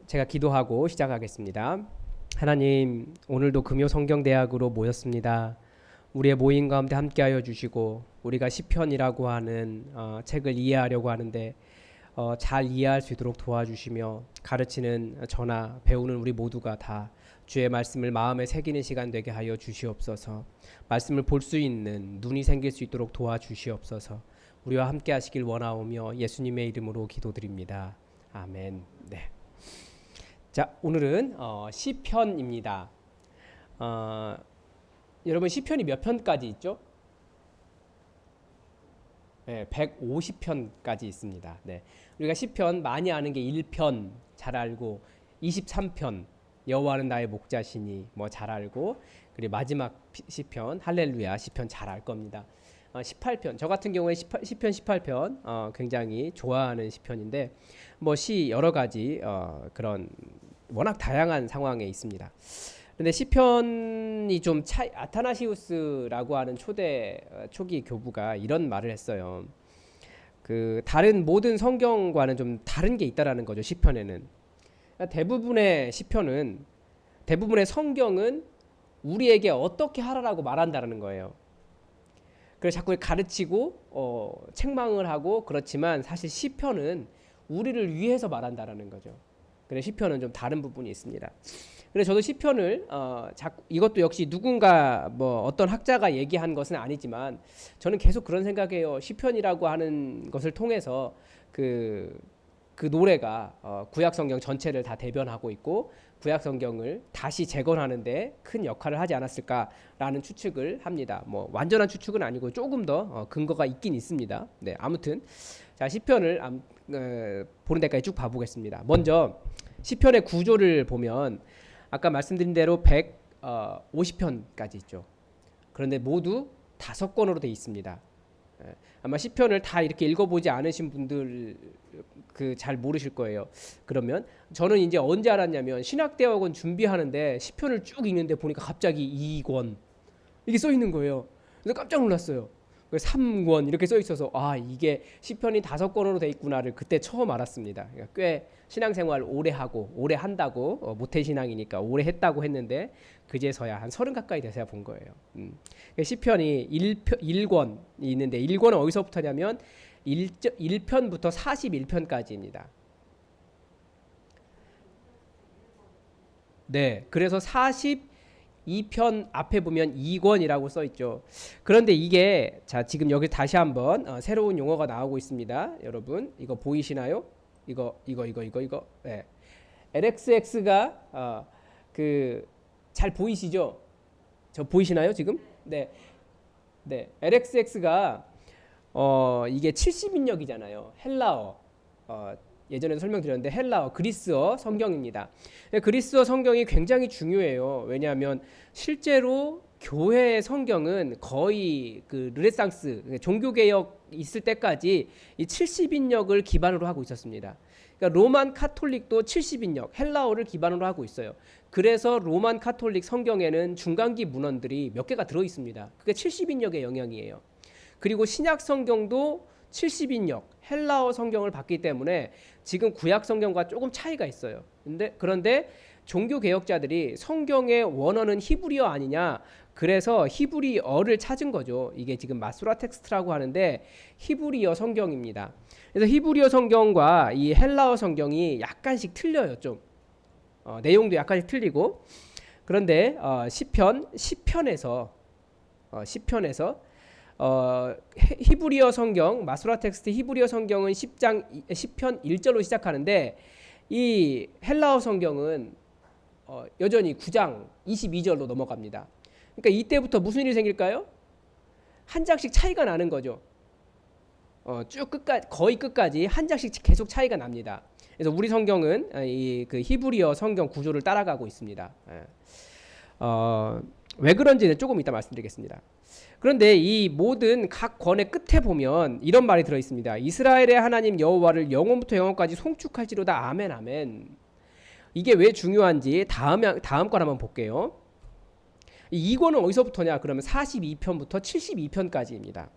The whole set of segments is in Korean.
제가 기도하고 시작하겠습니다. 하나님, 오늘도 금요 성경대학으로 모였습니다. 우리의 모임 가운데 함께하여 주시고 우리가 시편이라고 하는 책을 이해하려고 하는데 잘 이해할 수 있도록 도와주시며 가르치는 저나 배우는 우리 모두가 다 주의 말씀을 마음에 새기는 시간 되게 하여 주시옵소서. 말씀을 볼 수 있는 눈이 생길 수 있도록 도와주시옵소서. 우리와 함께 하시길 원하오며 예수님의 이름으로 기도드립니다. 아멘. 네. 자, 오늘은 시편입니다. 여러분 시편이 몇 편까지 있죠? 네, 150편까지 있습니다. 네. 우리가 시편 많이 아는 게 1편 잘 알고 23편 여호와는 나의 목자시니 뭐 잘 알고 그리고 마지막 시편 할렐루야 시편 잘 알 겁니다. 18편 저 같은 경우에 시편 18편 굉장히 좋아하는 시편인데 뭐 시 여러 가지 그런 워낙 다양한 상황에 있습니다. 근데 시편이 좀 아타나시우스라고 하는 초기 교부가 이런 말을 했어요. 그 다른 모든 성경과는 좀 다른 게 있다라는 거죠. 시편에는 대부분의 성경은 우리에게 어떻게 하라고 말한다라는 거예요. 그래서 자꾸 가르치고 책망을 하고 그렇지만 사실 시편은 우리를 위해서 말한다라는 거죠. 그래서 시편은 좀 다른 부분이 있습니다. 그래서 저도 시편을 이것도 역시 누군가 뭐 어떤 학자가 얘기한 것은 아니지만 저는 계속 그런 생각해요. 시편이라고 하는 것을 통해서 그 노래가 구약 성경 전체를 다 대변하고 있고 구약 성경을 다시 재건하는데 큰 역할을 하지 않았을까라는 추측을 합니다. 뭐 완전한 추측은 아니고 조금 더 근거가 있긴 있습니다. 네, 아무튼 자 시편을 보는 데까지 쭉 봐보겠습니다. 먼저 시편의 구조를 보면 아까 말씀드린 대로 150편까지 있죠. 그런데 모두 5권으로 되어 있습니다. 아마 시편을 다 이렇게 읽어보지 않으신 분들 잘 모르실 거예요. 그러면 저는 이제 언제 알았냐면 신학대학원 준비하는데 시편을 쭉 읽는데 보니까 갑자기 2권 이게 써 있는 거예요. 그래서 깜짝 놀랐어요. 3권 이렇게 써 있어서 이게 시편이 5권으로 돼 있구나를 그때 처음 알았습니다. 그러니까 꽤 신앙생활 오래 하고 오래 한다고 모태신앙이니까 오래 했다고 했는데 그제서야 한 30 가까이 돼서야 본 거예요. 시편이 1권이 있는데 1권은 어디서부터냐면 1편부터 41편까지입니다. 네, 그래서 42편 앞에 보면 2권이라고 써 있죠. 그런데 이게 자 지금 여기 다시 한번 새로운 용어가 나오고 있습니다. 여러분 이거 보이시나요? 이거. 네. LXX가 잘 보이시죠? 저 보이시나요 지금? 네. 네. LXX가 이게 70인역이잖아요. 헬라어. 예전에도 설명드렸는데 헬라어, 그리스어 성경입니다. 그리스어 성경이 굉장히 중요해요. 왜냐하면 실제로 교회의 성경은 거의 그 르네상스, 종교개혁 있을 때까지 이 70인역을 기반으로 하고 있었습니다. 그러니까 로만 카톨릭도 70인역, 헬라어를 기반으로 하고 있어요. 그래서 로만 카톨릭 성경에는 중간기 문헌들이 몇 개가 들어 있습니다. 그게 70인역의 영향이에요. 그리고 신약 성경도 70인역 헬라어 성경을 받기 때문에 지금 구약 성경과 조금 차이가 있어요. 그런데 종교 개혁자들이 성경의 원어는 히브리어 아니냐, 그래서 히브리어를 찾은 거죠. 이게 지금 마수라 텍스트라고 하는데 히브리어 성경입니다. 그래서 히브리어 성경과 이 헬라어 성경이 약간씩 틀려요. 좀 내용도 약간씩 틀리고. 그런데 시편에서 히브리어 성경 마수라 텍스트 히브리어 성경은 10편 1절로 시작하는데 이 헬라어 성경은 여전히 9장 22절로 넘어갑니다. 그러니까 이때부터 무슨 일이 생길까요? 한 장씩 차이가 나는 거죠. 쭉 거의 끝까지 한 장씩 계속 차이가 납니다. 그래서 우리 성경은 그 히브리어 성경 구조를 따라가고 있습니다. 왜 그런지는 조금 이따 말씀드리겠습니다. 그런데 이 모든 각 권의 끝에 보면 이런 말이 들어 있습니다. 이스라엘의 하나님 여호와를 영원부터 영원까지 송축할지로다. 아멘 아멘. 이게 왜 중요한지 다음 권 한번 볼게요. 이 권은 어디서부터냐? 그러면 42편부터 72편까지입니다.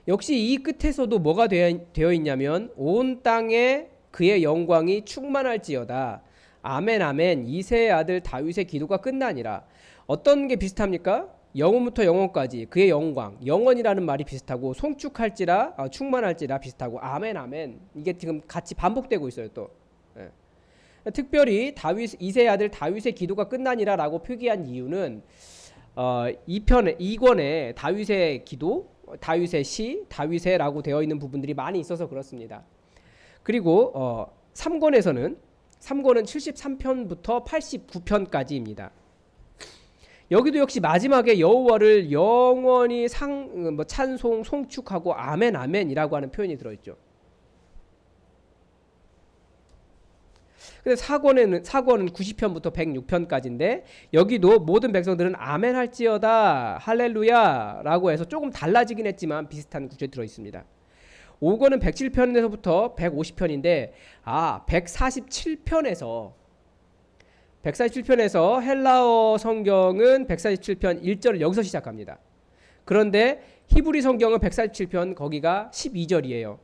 역시 이 끝에서도 뭐가 되어 있냐면 온 땅에 그의 영광이 충만할지어다. 아멘 아멘. 이새의 아들 다윗의 기도가 끝나니라. 어떤 게 비슷합니까? 영원부터 영원까지 그의 영광, 영원이라는 말이 비슷하고 송축할지라 충만할지라 비슷하고 아멘 아멘. 이게 지금 같이 반복되고 있어요 또. 예. 특별히 이새의 아들 다윗의 기도가 끝나니라라고 표기한 이유는 2권에 다윗의 기도, 다윗의 시, 다윗의라고 되어 있는 부분들이 많이 있어서 그렇습니다. 그리고 3권은 73편부터 89편까지입니다. 여기도 역시 마지막에 여호와를 영원히 찬송, 송축하고 아멘 아멘이라고 하는 표현이 들어있죠. 근데 4권은 90편부터 106편까지인데 여기도 모든 백성들은 아멘 할지어다 할렐루야라고 해서 조금 달라지긴 했지만 비슷한 구절이 들어있습니다. 5권은 107편에서부터 150편인데 147편에서 헬라어 성경은 147편 1절을 여기서 시작합니다. 그런데 히브리 성경은 147편 거기가 12절이에요.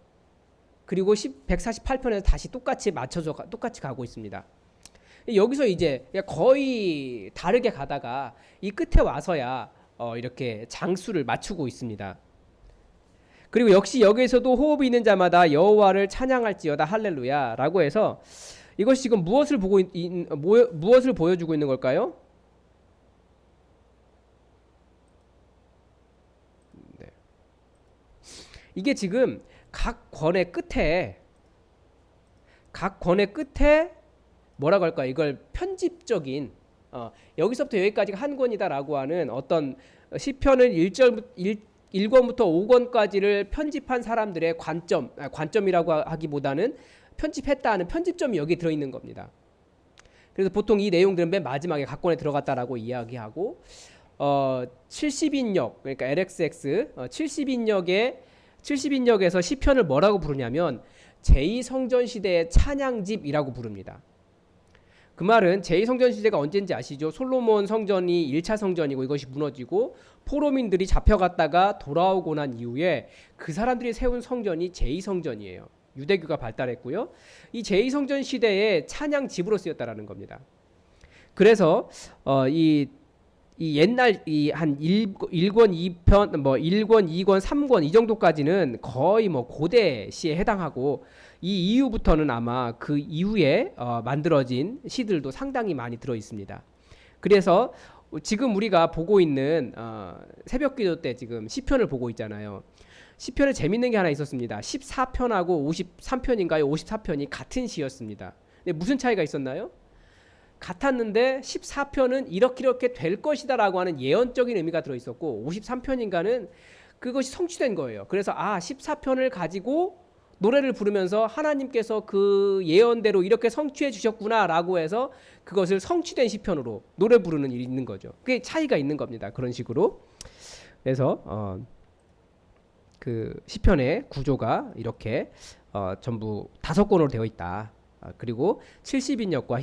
그리고 148편에서 다시 똑같이 맞춰서 똑같이 가고 있습니다. 여기서 이제 거의 다르게 가다가 이 끝에 와서야 이렇게 장수를 맞추고 있습니다. 그리고 역시 여기에서도 호흡이 있는 자마다 여호와를 찬양할지어다 할렐루야라고 해서 이것이 지금 무엇을 보여주고 있는 걸까요? 네. 이게 지금 각 권의 끝에 뭐라고 할까? 이걸 편집적인 여기서부터 여기까지가 한 권이다라고 하는 어떤 시편을 1권부터 5권까지를 편집한 사람들의 관점이라고 하기보다는 편집했다는 편집점이 여기 들어있는 겁니다. 그래서 보통 이 내용들은 맨 마지막에 각 권에 들어갔다라고 이야기하고 70인역 그러니까 LXX 70인역에서 시편을 뭐라고 부르냐면 제2성전 시대의 찬양집이라고 부릅니다. 그 말은 제2성전 시대가 언제인지 아시죠? 솔로몬 성전이 1차 성전이고 이것이 무너지고 포로민들이 잡혀갔다가 돌아오고 난 이후에 그 사람들이 세운 성전이 제2성전이에요. 유대교가 발달했고요. 이 제2성전 시대의 찬양집으로 쓰였다라는 겁니다. 그래서 이 옛날 한 1권, 2편, 1권, 2권, 3권 이 정도까지는 거의 고대 시에 해당하고 이 이후부터는 아마 그 이후에 만들어진 시들도 상당히 많이 들어 있습니다. 그래서 지금 우리가 보고 있는 새벽기도 때 지금 시편을 보고 있잖아요. 시편에 재밌는 게 하나 있었습니다. 14편하고 53편인가요? 54편이 같은 시였습니다. 근데 무슨 차이가 있었나요? 같았는데 14편은 이렇게 될 것이다라고 하는 예언적인 의미가 들어있었고 53편인가는 그것이 성취된 거예요. 그래서 14편을 가지고 노래를 부르면서 하나님께서 그 예언대로 이렇게 성취해 주셨구나라고 해서 그것을 성취된 시편으로 노래 부르는 일이 있는 거죠. 그게 차이가 있는 겁니다. 그런 식으로. 그래서 그 시편의 구조가 이렇게 전부 5권으로 되어 있다. 그리고 70인역과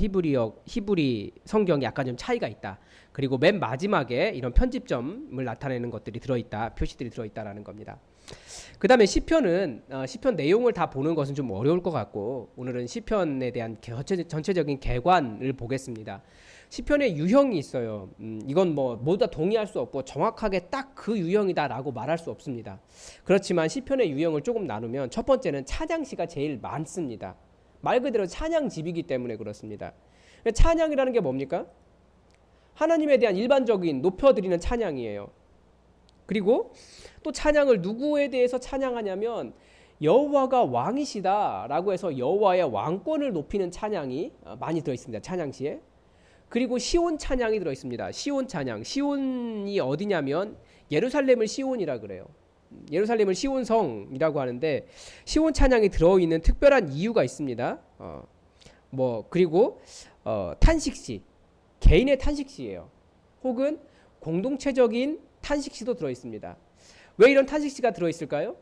히브리 성경이 약간 좀 차이가 있다. 그리고 맨 마지막에 이런 편집점을 나타내는 것들이 들어있다. 표시들이 들어있다라는 겁니다. 그 다음에 시편 내용을 다 보는 것은 좀 어려울 것 같고 오늘은 시편에 대한 전체적인 개관을 보겠습니다. 시편의 유형이 있어요. 이건 모두 다 동의할 수 없고 정확하게 딱 그 유형이다라고 말할 수 없습니다. 그렇지만 시편의 유형을 조금 나누면 첫 번째는 찬양시가 제일 많습니다. 말 그대로 찬양집이기 때문에 그렇습니다. 찬양이라는 게 뭡니까? 하나님에 대한 일반적인 높여드리는 찬양이에요. 그리고 또 찬양을 누구에 대해서 찬양하냐면 여호와가 왕이시다라고 해서 여호와의 왕권을 높이는 찬양이 많이 들어있습니다. 찬양시에. 그리고 시온 찬양이 들어있습니다. 시온 찬양. 시온이 어디냐면 예루살렘을 시온이라 그래요. 예루살렘을 시온성이라고 하는데 시온 찬양이 들어있는 특별한 이유가 있습니다. 그리고 탄식시, 개인의 탄식시예요. 혹은 공동체적인 탄식시도 들어있습니다. 왜 이런 탄식시가 들어있을까요?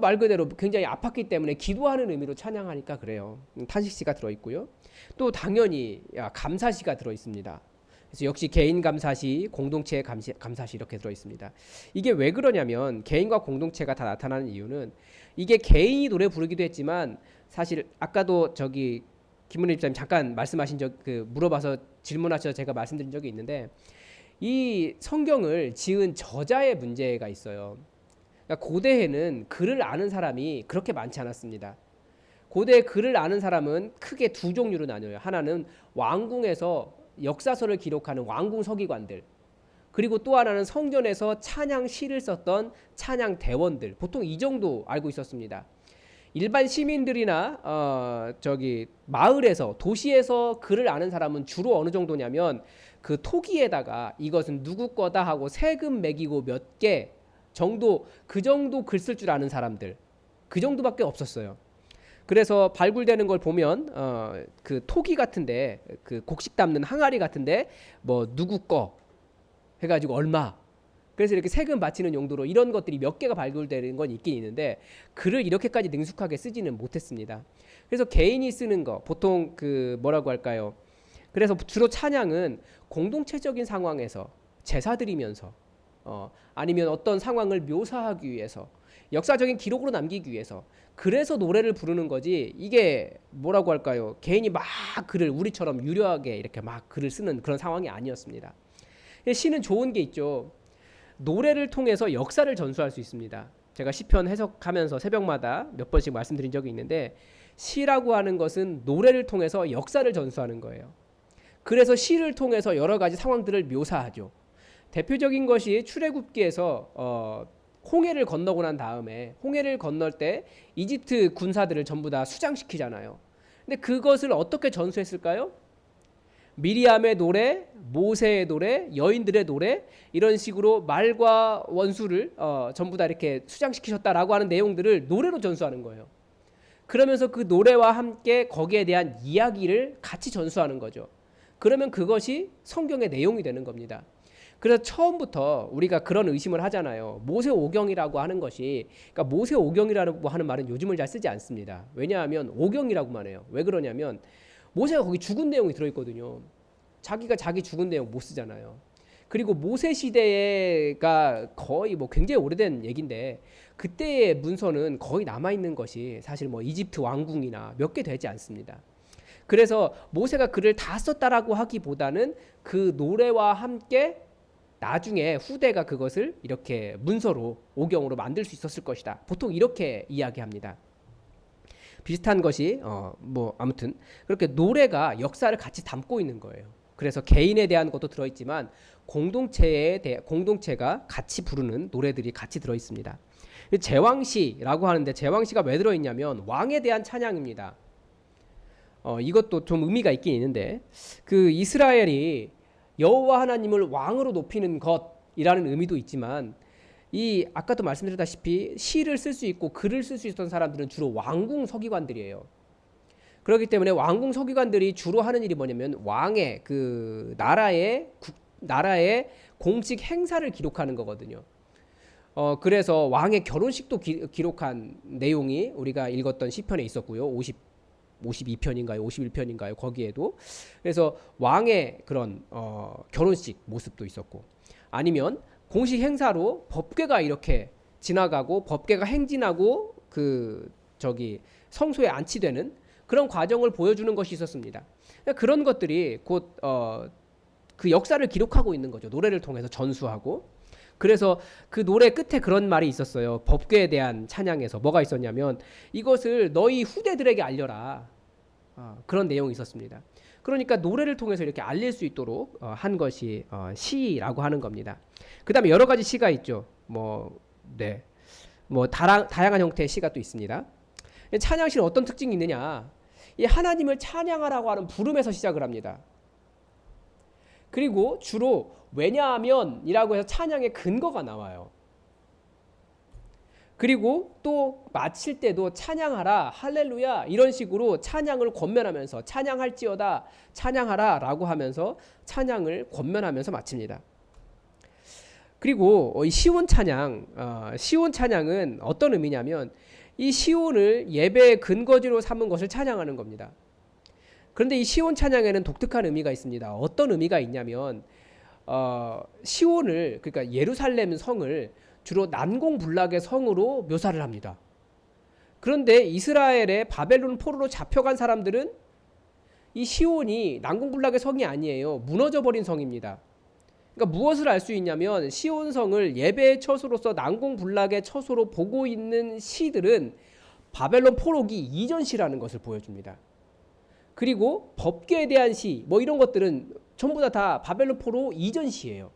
말 그대로 굉장히 아팠기 때문에 기도하는 의미로 찬양하니까 그래요. 탄식시가 들어있고요. 또 당연히 감사시가 들어있습니다. 그래서 역시 개인 감사시, 공동체 감사시 이렇게 들어 있습니다. 이게 왜 그러냐면 개인과 공동체가 다 나타나는 이유는 이게 개인이 노래 부르기도 했지만 사실 아까도 저기 김문혜 집사님 잠깐 말씀하신 물어봐서 질문하셔서 제가 말씀드린 적이 있는데 이 성경을 지은 저자의 문제가 있어요. 그러니까 고대에는 글을 아는 사람이 그렇게 많지 않았습니다. 고대 글을 아는 사람은 크게 두 종류로 나뉘어요. 하나는 왕궁에서 역사서를 기록하는 왕궁 서기관들, 그리고 또 하나는 성전에서 찬양 시를 썼던 찬양 대원들, 보통 이 정도 알고 있었습니다. 일반 시민들이나 마을에서 도시에서 글을 아는 사람은 주로 어느 정도냐면 그 토기에다가 이것은 누구 거다 하고 세금 매기고 몇 개 정도, 그 정도 글 쓸 줄 아는 사람들, 그 정도밖에 없었어요. 그래서 발굴되는 걸 보면 그 토기 같은데, 그 곡식 담는 항아리 같은데 뭐 누구 거 해가지고 얼마, 그래서 이렇게 세금 바치는 용도로 이런 것들이 몇 개가 발굴되는 건 있긴 있는데 글을 이렇게까지 능숙하게 쓰지는 못했습니다. 그래서 개인이 쓰는 거 보통 그 뭐라고 할까요? 그래서 주로 찬양은 공동체적인 상황에서 제사 드리면서 아니면 어떤 상황을 묘사하기 위해서, 역사적인 기록으로 남기기 위해서, 그래서 노래를 부르는 거지, 이게 뭐라고 할까요? 개인이 막 글을 우리처럼 유려하게 이렇게 막 글을 쓰는 그런 상황이 아니었습니다. 시는 좋은 게 있죠. 노래를 통해서 역사를 전수할 수 있습니다. 제가 시편 해석하면서 새벽마다 몇 번씩 말씀드린 적이 있는데 시라고 하는 것은 노래를 통해서 역사를 전수하는 거예요. 그래서 시를 통해서 여러 가지 상황들을 묘사하죠. 대표적인 것이 출애굽기에서 홍해를 건너고 난 다음에 홍해를 건널 때 이집트 군사들을 전부 다 수장시키잖아요. 근데 그것을 어떻게 전수했을까요? 미리암의 노래, 모세의 노래, 여인들의 노래, 이런 식으로 말과 원수를 전부 다 이렇게 수장시키셨다라고 하는 내용들을 노래로 전수하는 거예요. 그러면서 그 노래와 함께 거기에 대한 이야기를 같이 전수하는 거죠. 그러면 그것이 성경의 내용이 되는 겁니다. 그래서 처음부터 우리가 그런 의심을 하잖아요. 모세오경이라고 하는 것이, 그러니까 모세오경이라고 하는 말은 요즘을 잘 쓰지 않습니다. 왜냐하면 오경이라고만 해요. 왜 그러냐면 모세가 거기 죽은 내용이 들어있거든요. 자기가 자기 죽은 내용 못 쓰잖아요. 그리고 모세 시대가 거의 뭐 굉장히 오래된 얘기인데 그때의 문서는 거의 남아있는 것이 사실 뭐 이집트 왕궁이나 몇 개 되지 않습니다. 그래서 모세가 글을 다 썼다라고 하기보다는 그 노래와 함께 나중에 후대가 그것을 이렇게 문서로 오경으로 만들 수 있었을 것이다. 보통 이렇게 이야기합니다. 비슷한 것이 뭐 아무튼 그렇게 노래가 역사를 같이 담고 있는 거예요. 그래서 개인에 대한 것도 들어있지만 공동체가 같이 부르는 노래들이 같이 들어있습니다. 제왕시라고 하는데 제왕시가 왜 들어있냐면 왕에 대한 찬양입니다. 이것도 좀 의미가 있긴 있는데 그 이스라엘이 여호와 하나님을 왕으로 높이는 것이라는 의미도 있지만 이 아까도 말씀드렸다시피 시를 쓸 수 있고 글을 쓸 수 있었던 사람들은 주로 왕궁 서기관들이에요. 그렇기 때문에 왕궁 서기관들이 주로 하는 일이 뭐냐면 왕의 그 나라의 공식 행사를 기록하는 거거든요. 그래서 왕의 결혼식도 기록한 내용이 우리가 읽었던 시편에 있었고요. 52편인가요? 51편인가요? 거기에도. 그래서 왕의 그런 결혼식 모습도 있었고, 아니면 공식 행사로 법궤가 이렇게 지나가고 법궤가 행진하고 성소에 안치되는 그런 과정을 보여주는 것이 있었습니다. 그런 것들이 곧 그 역사를 기록하고 있는 거죠. 노래를 통해서 전수하고. 그래서 그 노래 끝에 그런 말이 있었어요. 법궤에 대한 찬양에서 뭐가 있었냐면 이것을 너희 후대들에게 알려라. 그런 내용이 있었습니다. 그러니까 노래를 통해서 이렇게 알릴 수 있도록 한 것이 시라고 하는 겁니다. 그 다음에 여러 가지 시가 있죠. 다양한 형태의 시가 또 있습니다. 찬양시는 어떤 특징이 있느냐? 이 하나님을 찬양하라고 하는 부름에서 시작을 합니다. 그리고 주로 왜냐하면이라고 해서 찬양의 근거가 나와요. 그리고 또 마칠 때도 찬양하라, 할렐루야 이런 식으로 찬양을 권면하면서 찬양할지어다, 찬양하라 라고 하면서 찬양을 권면하면서 마칩니다. 그리고 이 시온 찬양은 어떤 의미냐면 이 시온을 예배의 근거지로 삼은 것을 찬양하는 겁니다. 그런데 이 시온 찬양에는 독특한 의미가 있습니다. 어떤 의미가 있냐면 시온을 그러니까 예루살렘 성을 주로 난공불락의 성으로 묘사를 합니다. 그런데 이스라엘의 바벨론 포로로 잡혀간 사람들은 이 시온이 난공불락의 성이 아니에요. 무너져 버린 성입니다. 그러니까 무엇을 알 수 있냐면 시온 성을 예배의 처소로서 난공불락의 처소로 보고 있는 시들은 바벨론 포로기 이전 시라는 것을 보여줍니다. 그리고 법궤에 대한 시, 뭐 이런 것들은 전부 다 바벨론 포로 이전 시예요.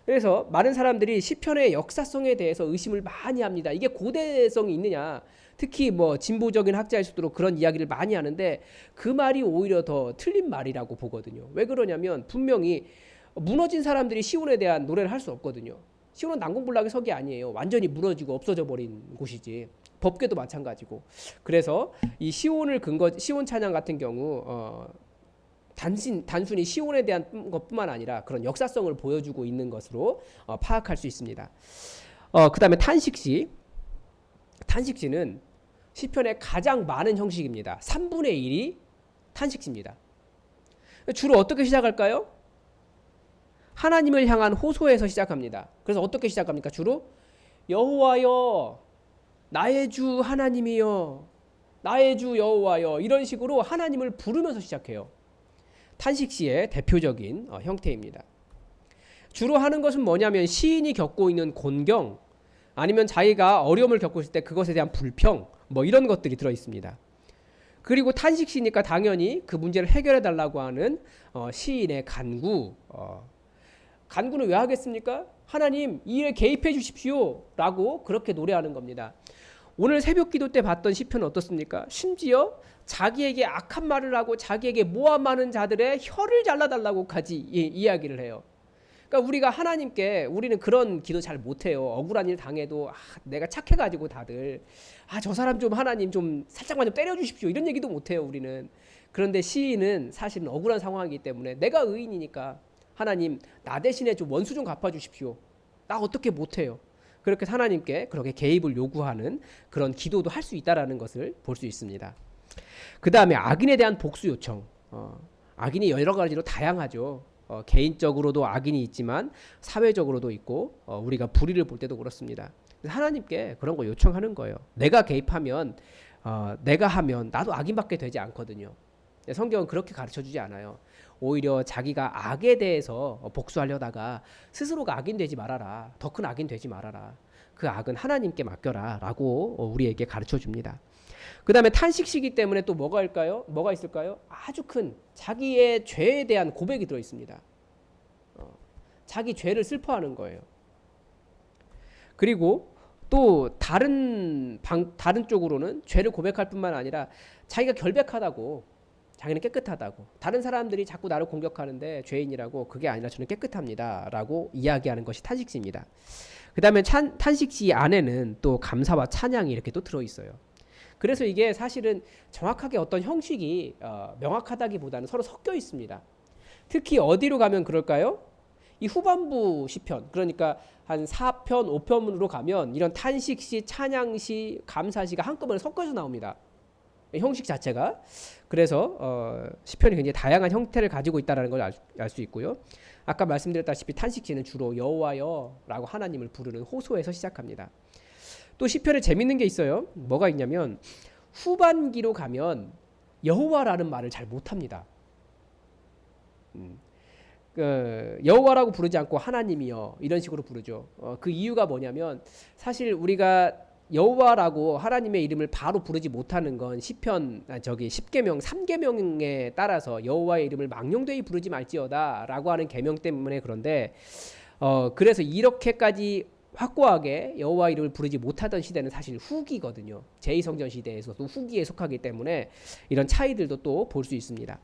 그래서 많은 사람들이 시편의 역사성에 대해서 의심을 많이 합니다. 이게 고대성이 있느냐? 특히 뭐 진보적인 학자일수록 그런 이야기를 많이 하는데 그 말이 오히려 더 틀린 말이라고 보거든요. 왜 그러냐면 분명히 무너진 사람들이 시온에 대한 노래를 할 수 없거든요. 시온은 난공불락의 석이 아니에요. 완전히 무너지고 없어져 버린 곳이지. 법궤도 마찬가지고. 그래서 이 시온 찬양 같은 경우 단순히 시온에 대한 것뿐만 아니라 그런 역사성을 보여주고 있는 것으로 파악할 수 있습니다. 그 다음에 탄식시. 탄식시는 시편의 가장 많은 형식입니다. 3분의 1이 탄식시입니다. 주로 어떻게 시작할까요? 하나님을 향한 호소에서 시작합니다. 그래서 어떻게 시작합니까? 주로 여호와여 나의 주 하나님이여 나의 주 여호와여 이런 식으로 하나님을 부르면서 시작해요. 탄식시의 대표적인 형태입니다. 주로 하는 것은 뭐냐면 시인이 겪고 있는 곤경 아니면 자기가 어려움을 겪고 있을 때 그것에 대한 불평 뭐 이런 것들이 들어있습니다. 그리고 탄식시니까 당연히 그 문제를 해결해 달라고 하는 시인의 간구. 간구는 왜 하겠습니까? 하나님 이 일에 개입해 주십시오 라고 그렇게 노래하는 겁니다. 오늘 새벽기도 때 봤던 시편은 어떻습니까? 심지어 자기에게 악한 말을 하고 자기에게 모함하는 자들의 혀를 잘라달라고까지 이야기를 해요. 그러니까 우리가 하나님께 우리는 그런 기도 잘 못해요. 억울한 일 당해도 내가 착해가지고 다들 저 사람 좀 하나님 좀 살짝만 좀 때려주십시오 이런 얘기도 못해요 우리는. 그런데 시인은 사실은 억울한 상황이기 때문에 내가 의인이니까 하나님 나 대신에 좀 원수 좀 갚아주십시오. 나 어떻게 못해요. 그렇게 하나님께 그렇게 개입을 요구하는 그런 기도도 할 수 있다라는 것을 볼 수 있습니다. 그 다음에 악인에 대한 복수 요청. 악인이 여러 가지로 다양하죠. 개인적으로도 악인이 있지만 사회적으로도 있고 우리가 불의를 볼 때도 그렇습니다. 하나님께 그런 거 요청하는 거예요. 내가 개입하면 내가 하면 나도 악인밖에 되지 않거든요. 성경은 그렇게 가르쳐주지 않아요. 오히려 자기가 악에 대해서 복수하려다가 스스로가 악인 되지 말아라. 더 큰 악인 되지 말아라. 그 악은 하나님께 맡겨라 라고 우리에게 가르쳐줍니다. 그 다음에 탄식시기 때문에 또 뭐가 있을까요? 아주 큰 자기의 죄에 대한 고백이 들어있습니다. 자기 죄를 슬퍼하는 거예요. 그리고 또 다른 쪽으로는 죄를 고백할 뿐만 아니라 자기가 결백하다고 자기는 깨끗하다고 다른 사람들이 자꾸 나를 공격하는데 죄인이라고 그게 아니라 저는 깨끗합니다 라고 이야기하는 것이 탄식시입니다. 그 다음에 탄식시 안에는 또 감사와 찬양이 이렇게 또 들어있어요. 그래서 이게 사실은 정확하게 어떤 형식이 명확하다기보다는 서로 섞여 있습니다. 특히 어디로 가면 그럴까요? 이 후반부 시편 그러니까 한 4편 5편으로 가면 이런 탄식시 찬양시 감사시가 한꺼번에 섞어서 나옵니다. 형식 자체가. 그래서 시편이 굉장히 다양한 형태를 가지고 있다는 걸 알 수 있고요. 아까 말씀드렸다시피 탄식시는 주로 여호와여 라고 하나님을 부르는 호소에서 시작합니다. 또 시편에 재밌는 게 있어요. 뭐가 있냐면 후반기로 가면 여호와라는 말을 잘 못합니다. 여호와라고 부르지 않고 하나님이여 이런 식으로 부르죠. 그 이유가 뭐냐면 사실 우리가 여호와라고 하나님의 이름을 바로 부르지 못하는 건 시편 10계명 3계명에 따라서 여호와의 이름을 망령되이 부르지 말지어다라고 하는 계명 때문에 그런데 그래서 이렇게까지 확고하게 여호와 이름을 부르지 못하던 시대는 사실 후기거든요. 제2성전 시대에서도 후기에 속하기 때문에 이런 차이들도 또 볼 수 있습니다.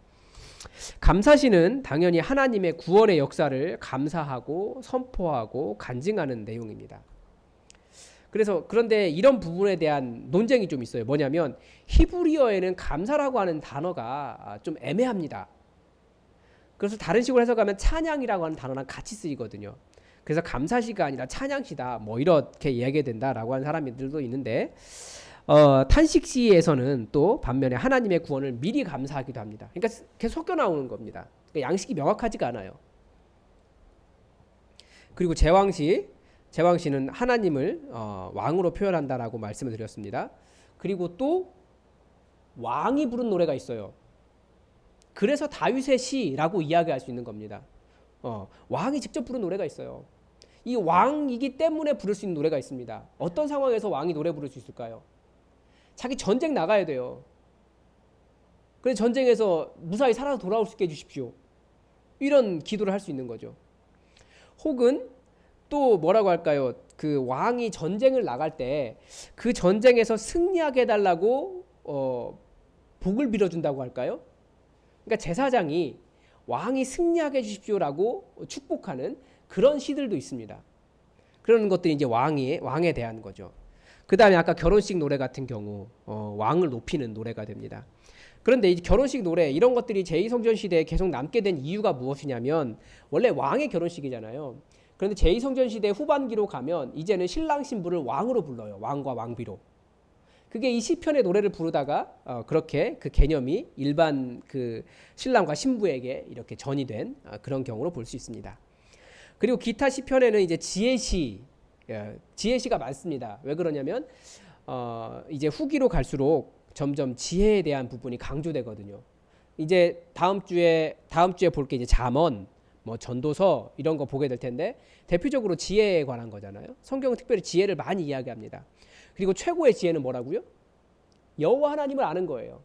감사시는 당연히 하나님의 구원의 역사를 감사하고 선포하고 간증하는 내용입니다. 그런데 이런 부분에 대한 논쟁이 좀 있어요. 뭐냐면 히브리어에는 감사라고 하는 단어가 좀 애매합니다. 그래서 다른 식으로 해석하면 찬양이라고 하는 단어랑 같이 쓰이거든요. 그래서 감사시가 아니라 찬양시다 뭐 이렇게 이야기된다라고 하는 사람들도 있는데 탄식시에서는 또 반면에 하나님의 구원을 미리 감사하기도 합니다. 그러니까 계속 섞여 나오는 겁니다. 그러니까 양식이 명확하지가 않아요. 그리고 제왕시는 하나님을 왕으로 표현한다라고 말씀을 드렸습니다. 그리고 또 왕이 부른 노래가 있어요. 그래서 다윗의 시라고 이야기할 수 있는 겁니다. 왕이 직접 부른 노래가 있어요. 이 왕이기 때문에 부를 수 있는 노래가 있습니다. 어떤 상황에서 왕이 노래 부를 수 있을까요? 자기 전쟁 나가야 돼요. 그래서 전쟁에서 무사히 살아서 돌아올 수 있게 해주십시오. 이런 기도를 할 수 있는 거죠. 혹은 또 뭐라고 할까요? 그 왕이 전쟁을 나갈 때 그 전쟁에서 승리하게 해달라고 복을 빌어준다고 할까요? 그러니까 제사장이 왕이 승리하게 해주십시오라고 축복하는 그런 시들도 있습니다. 그런 것들이 이제 왕에 대한 거죠. 그 다음에 아까 결혼식 노래 같은 경우 왕을 높이는 노래가 됩니다. 그런데 이 결혼식 노래 이런 것들이 제2성전 시대에 계속 남게 된 이유가 무엇이냐면 원래 왕의 결혼식이잖아요. 그런데 제2성전 시대 후반기로 가면 이제는 신랑 신부를 왕으로 불러요. 왕과 왕비로. 그게 이 시편의 노래를 부르다가 그렇게 그 개념이 일반 그 신랑과 신부에게 이렇게 전이된 그런 경우로 볼 수 있습니다. 그리고 기타 시편에는 이제 지혜시가 많습니다. 왜 그러냐면 이제 후기로 갈수록 점점 지혜에 대한 부분이 강조되거든요. 이제 다음 주에 볼 게 이제 잠언, 뭐 전도서 이런 거 보게 될 텐데 대표적으로 지혜에 관한 거잖아요. 성경은 특별히 지혜를 많이 이야기합니다. 그리고 최고의 지혜는 뭐라고요? 여호와 하나님을 아는 거예요.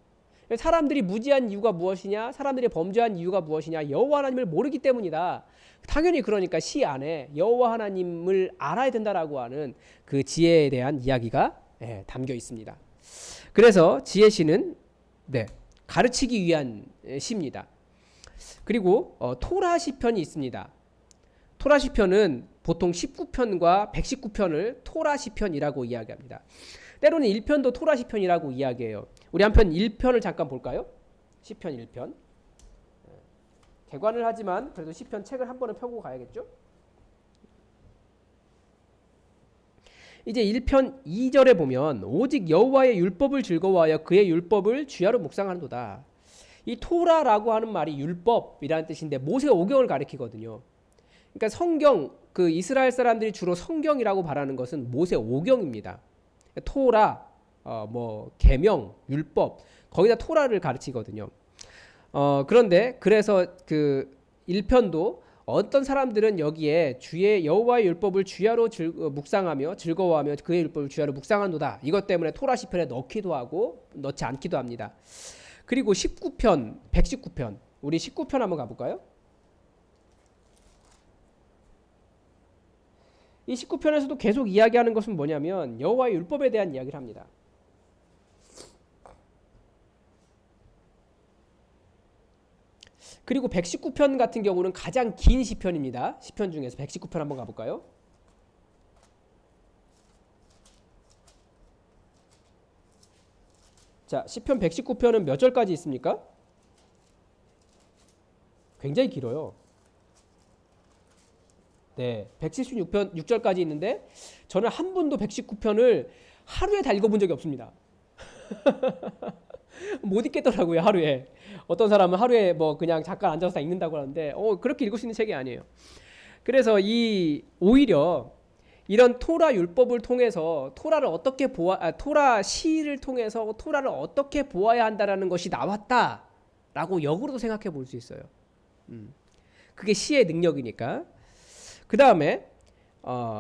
사람들이 무지한 이유가 무엇이냐? 사람들이 범죄한 이유가 무엇이냐? 여호와 하나님을 모르기 때문이다. 당연히 그러니까 시 안에 여호와 하나님을 알아야 된다라고 하는 그 지혜에 대한 이야기가 담겨 있습니다. 그래서 지혜시는 가르치기 위한 시입니다. 그리고 토라 시편이 있습니다. 토라 시편은 보통 19편과 119편을 토라 시편이라고 이야기합니다. 때로는 1편도 토라 시편이라고 이야기해요. 우리 한편 1편을 잠깐 볼까요? 시편 1편. 개관을 하지만 그래도 시편 책을 한 번은 펴고 가야겠죠? 이제 1편 2절에 보면 오직 여호와의 율법을 즐거워하여 그의 율법을 주야로 묵상하는도다. 이 토라라고 하는 말이 율법이라는 뜻인데 모세 오경을 가리키거든요. 그러니까 성경, 그 이스라엘 사람들이 주로 성경이라고 말하는 것은 모세 오경입니다. 토라, 계명, 율법 거기다 토라를 가르치거든요. 그런데 그래서 그 1편도 어떤 사람들은 여기에 주의 여호와의 율법을 주야로 묵상하며 즐거워하며 그의 율법을 주야로 묵상한도다. 이것 때문에 토라 시편에 넣기도 하고 넣지 않기도 합니다. 그리고 19편, 119편. 우리 19편 한번 가볼까요? 이 19편에서도 계속 이야기하는 것은 뭐냐면 여호와의 율법에 대한 이야기를 합니다. 그리고 119편 같은 경우는 가장 긴 시편입니다. 시편 중에서 119편 한번 가볼까요? 자, 시편 119편은 몇 절까지 있습니까? 굉장히 길어요. 네, 176편 6절까지 있는데 저는 한 번도 119편을 하루에 다 읽어본 적이 없습니다. 못 읽겠더라고요, 하루에. 어떤 사람은 하루에 뭐 그냥 잠깐 앉아서 다 읽는다고 하는데 그렇게 읽을 수 있는 책이 아니에요. 그래서 오히려 이런 토라 율법을 통해서 토라를 어떻게 토라 시를 통해서 토라를 어떻게 보아야 한다라는 것이 나왔다라고 역으로도 생각해 볼 수 있어요. 그게 시의 능력이니까. 그 다음에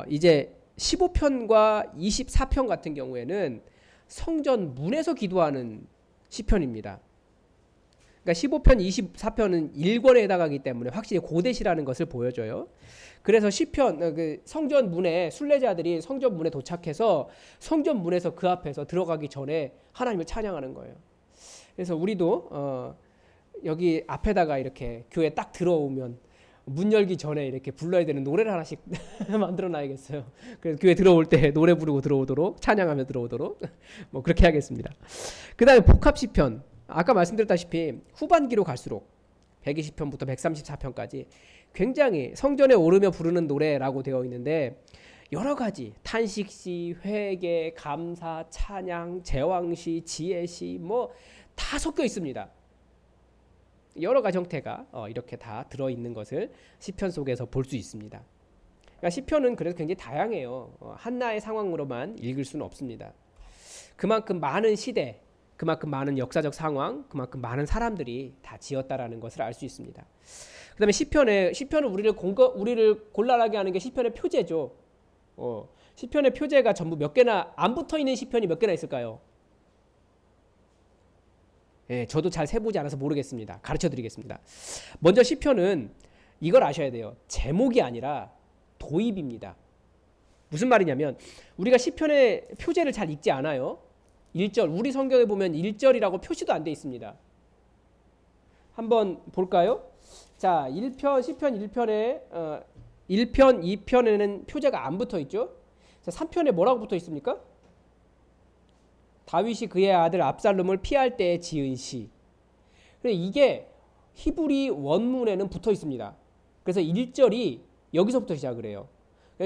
이제 15편과 24편 같은 경우에는 성전 문에서 기도하는 시편입니다. 그러니까 15편, 24편은 일권에 해당하기 때문에 확실히 고대시라는 것을 보여줘요. 그래서 시편, 그 성전 문에 순례자들이 성전 문에 도착해서 성전 문에서 그 앞에서 들어가기 전에 하나님을 찬양하는 거예요. 그래서 우리도 여기 앞에다가 이렇게 교회 딱 들어오면 문 열기 전에 이렇게 불러야 되는 노래를 하나씩 만들어 놔야겠어요. 그래서 교회 들어올 때 노래 부르고 들어오도록, 찬양하며 들어오도록 뭐 그렇게 하겠습니다. 그 다음에 복합시편. 아까 말씀드렸다시피 후반기로 갈수록 120편부터 134편까지 굉장히 성전에 오르며 부르는 노래라고 되어 있는데 여러 가지 탄식시, 회개, 감사, 찬양, 제왕시, 지혜시 뭐 다 섞여 있습니다. 여러 가지 형태가 이렇게 다 들어 있는 것을 시편 속에서 볼 수 있습니다. 그러니까 시편은 그래서 굉장히 다양해요. 하나의 상황으로만 읽을 수는 없습니다. 그만큼 많은 시대, 그만큼 많은 역사적 상황, 그만큼 많은 사람들이 다 지었다라는 것을 알 수 있습니다. 그다음에 시편은 우리를 곤란하게 하는 게 시편의 표제죠. 시편의 표제가 전부 몇 개나 안 붙어 있는 시편이 몇 개나 있을까요? 예, 저도 잘 세보지 않아서 모르겠습니다. 가르쳐 드리겠습니다. 먼저 시편은 이걸 아셔야 돼요. 제목이 아니라 도입입니다. 무슨 말이냐면 우리가 시편의 표제를 잘 읽지 않아요. 1절, 우리 성경에 보면 1절이라고 표시도 안 돼 있습니다. 한번 볼까요? 자, 1편 시편 1편에 1편, 2편에는 표제가 안 붙어 있죠. 자, 3편에 뭐라고 붙어 있습니까? 다윗이 그의 아들 압살롬을 피할 때에 지은 시. 이게 히브리 원문에는 붙어 있습니다. 그래서 1절이 여기서부터 시작을 해요.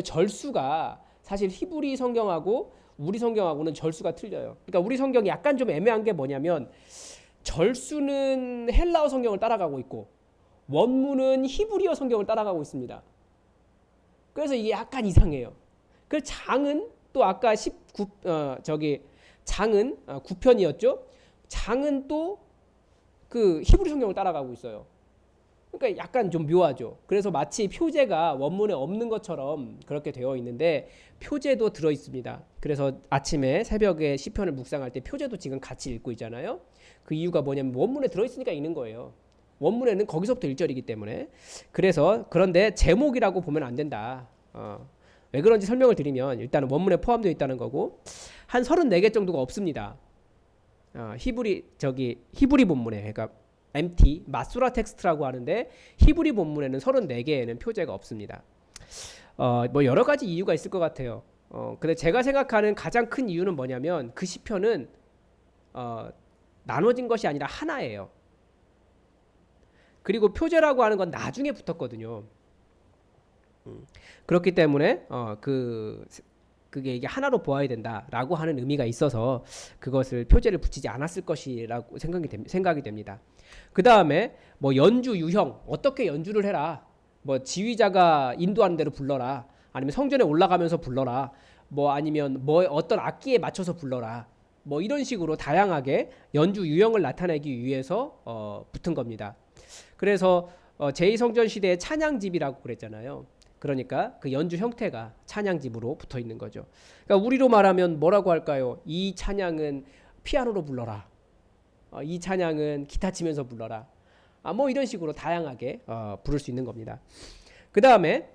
절수가 사실 히브리 성경하고 우리 성경하고는 절수가 틀려요. 그러니까 우리 성경이 약간 좀 애매한 게 뭐냐면 절수는 헬라어 성경을 따라가고 있고 원문은 히브리어 성경을 따라가고 있습니다. 그래서 이게 약간 이상해요. 그 장은 또 아까 9편이었죠. 장은 또 그 히브리 성경을 따라가고 있어요. 그러니까 약간 좀 묘하죠. 그래서 마치 표제가 원문에 없는 것처럼 그렇게 되어 있는데 표제도 들어 있습니다. 그래서 아침에 새벽에 시편을 묵상할 때 표제도 지금 같이 읽고 있잖아요. 그 이유가 뭐냐면 원문에 들어 있으니까 읽는 거예요. 원문에는 거기서부터 1절이기 때문에. 그래서 그런데 제목이라고 보면 안 된다. 왜 그런지 설명을 드리면 일단은 원문에 포함되어 있다는 거고 한 34개 정도가 없습니다. 히브리 본문에 그러니까 MT 마수라 텍스트라고 하는데 히브리 본문에는 34개에는 표제가 없습니다. 뭐 여러 가지 이유가 있을 것 같아요. 근데 제가 생각하는 가장 큰 이유는 뭐냐면 그 시편은 나눠진 것이 아니라 하나예요. 그리고 표제라고 하는 건 나중에 붙었거든요. 그렇기 때문에 그게 이게 하나로 보아야 된다라고 하는 의미가 있어서 그것을 표제를 붙이지 않았을 것이라고 생각이 됩니다. 그 다음에 뭐 연주 유형 어떻게 연주를 해라, 뭐 지휘자가 인도하는 대로 불러라, 아니면 성전에 올라가면서 불러라, 뭐 아니면 뭐 어떤 악기에 맞춰서 불러라, 뭐 이런 식으로 다양하게 연주 유형을 나타내기 위해서 붙은 겁니다. 그래서 제2성전 시대의 찬양집이라고 그랬잖아요. 그러니까 그 연주 형태가 찬양집으로 붙어 있는 거죠. 그러니까 우리로 말하면 뭐라고 할까요? 이 찬양은 피아노로 불러라. 이 찬양은 기타 치면서 불러라. 뭐 이런 식으로 다양하게 부를 수 있는 겁니다. 그 다음에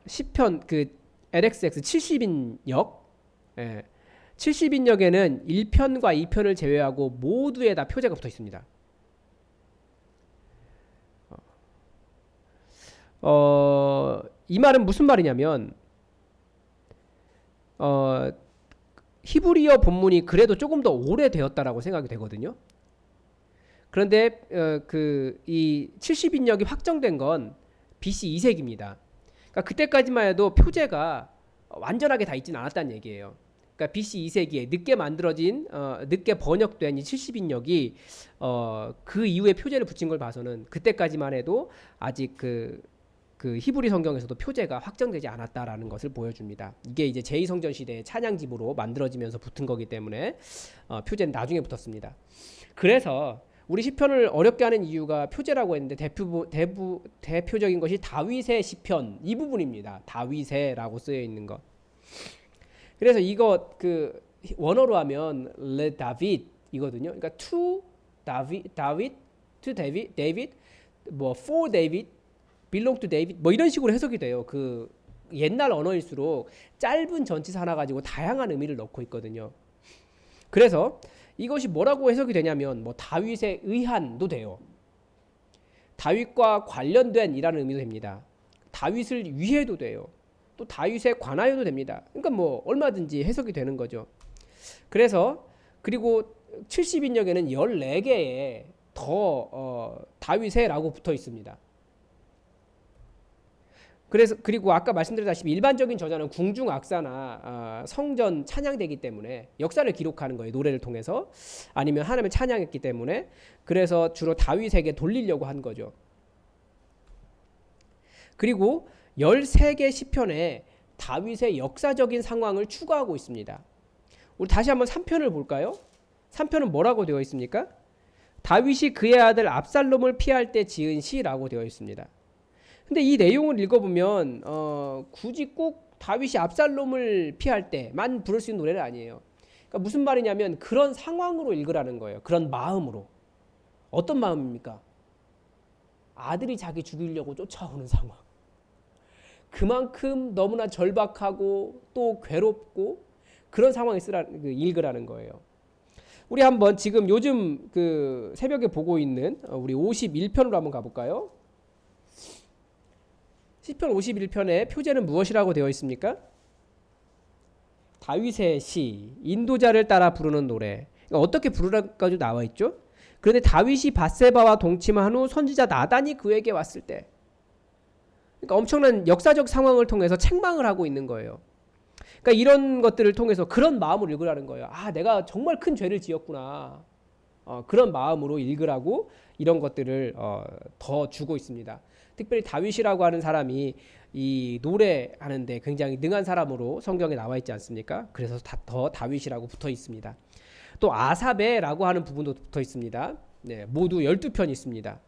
시편 그 LXX 70인역, 70인역에는 1편과 2편을 제외하고 모두에 다 표제가 붙어 있습니다. 이 말은 무슨 말이냐면 히브리어 본문이 그래도 조금 더 오래되었다라고 생각이 되거든요. 그런데 이 70인역이 확정된 건 BC 2세기입니다. 그러니까 그때까지만 해도 표제가 완전하게 다 있지는 않았다는 얘기예요. 그러니까 BC 2세기에 늦게 만들어진 늦게 번역된 이 70인역이 그 이후에 표제를 붙인 걸 봐서는 그때까지만 해도 아직 그 히브리 성경에서도 표제가 확정되지 않았다라는 것을 보여줍니다. 이게 이제 제2성전 시대의 찬양집으로 만들어지면서 붙은 거기 때문에 표제는 나중에 붙었습니다. 그래서 우리 시편을 어렵게 하는 이유가 표제라고 했는데 대표적인 것이 다윗의 시편 이 부분입니다. 다윗의라고 쓰여 있는 것. 그래서 이거 그 원어로 하면 le David 이거든요. 그러니까 to David, to David, 뭐 for David, belong to David 뭐 이런 식으로 해석이 돼요. 그 옛날 언어일수록 짧은 전치사 하나 가지고 다양한 의미를 넣고 있거든요. 그래서 이것이 뭐라고 해석이 되냐면 뭐 다윗에 의한도 돼요. 다윗과 관련된 이라는 의미도 됩니다. 다윗을 위해도 돼요. 또 다윗에 관하여도 됩니다. 그러니까 뭐 얼마든지 해석이 되는 거죠. 그래서 그리고 70인역에는 14개의 더 다윗에라고 붙어 있습니다. 그리고 아까 말씀드렸다시피 일반적인 저자는 궁중악사나 성전 찬양되기 때문에 역사를 기록하는 거예요. 노래를 통해서 아니면 하나님을 찬양했기 때문에 그래서 주로 다윗에게 돌리려고 한 거죠. 그리고 13개 시편에 다윗의 역사적인 상황을 추가하고 있습니다. 우리 다시 한번 3편을 볼까요? 3편은 뭐라고 되어 있습니까? 다윗이 그의 아들 압살롬을 피할 때 지은 시라고 되어 있습니다. 근데 이 내용을 읽어보면 굳이 꼭 다윗이 압살롬을 피할 때만 부를 수 있는 노래는 아니에요. 그러니까 무슨 말이냐면 그런 상황으로 읽으라는 거예요. 그런 마음으로. 어떤 마음입니까? 아들이 자기 죽이려고 쫓아오는 상황. 그만큼 너무나 절박하고 또 괴롭고 그런 상황에 읽으라는 거예요. 우리 한번 지금 요즘 그 새벽에 보고 있는 우리 51편으로 한번 가볼까요? 시편 51편의 표제는 무엇이라고 되어 있습니까? 다윗의 시, 인도자를 따라 부르는 노래. 그러니까 어떻게 부르라까지 나와 있죠? 그런데 다윗이 밧세바와 동침한 후 선지자 나단이 그에게 왔을 때, 그러니까 엄청난 역사적 상황을 통해서 책망을 하고 있는 거예요. 그러니까 이런 것들을 통해서 그런 마음으로 읽으라는 거예요. 아, 내가 정말 큰 죄를 지었구나. 그런 마음으로 읽으라고 이런 것들을 더 주고 있습니다. 특별히 다윗이라고 하는 사람이 이 노래하는데 굉장히 능한 사람으로 성경에 나와 있지 않습니까? 그래서 더 다윗이라고 붙어 있습니다. 또 아삽에라고 하는 부분도 붙어 있습니다. 네, 모두 12편이 있습니다.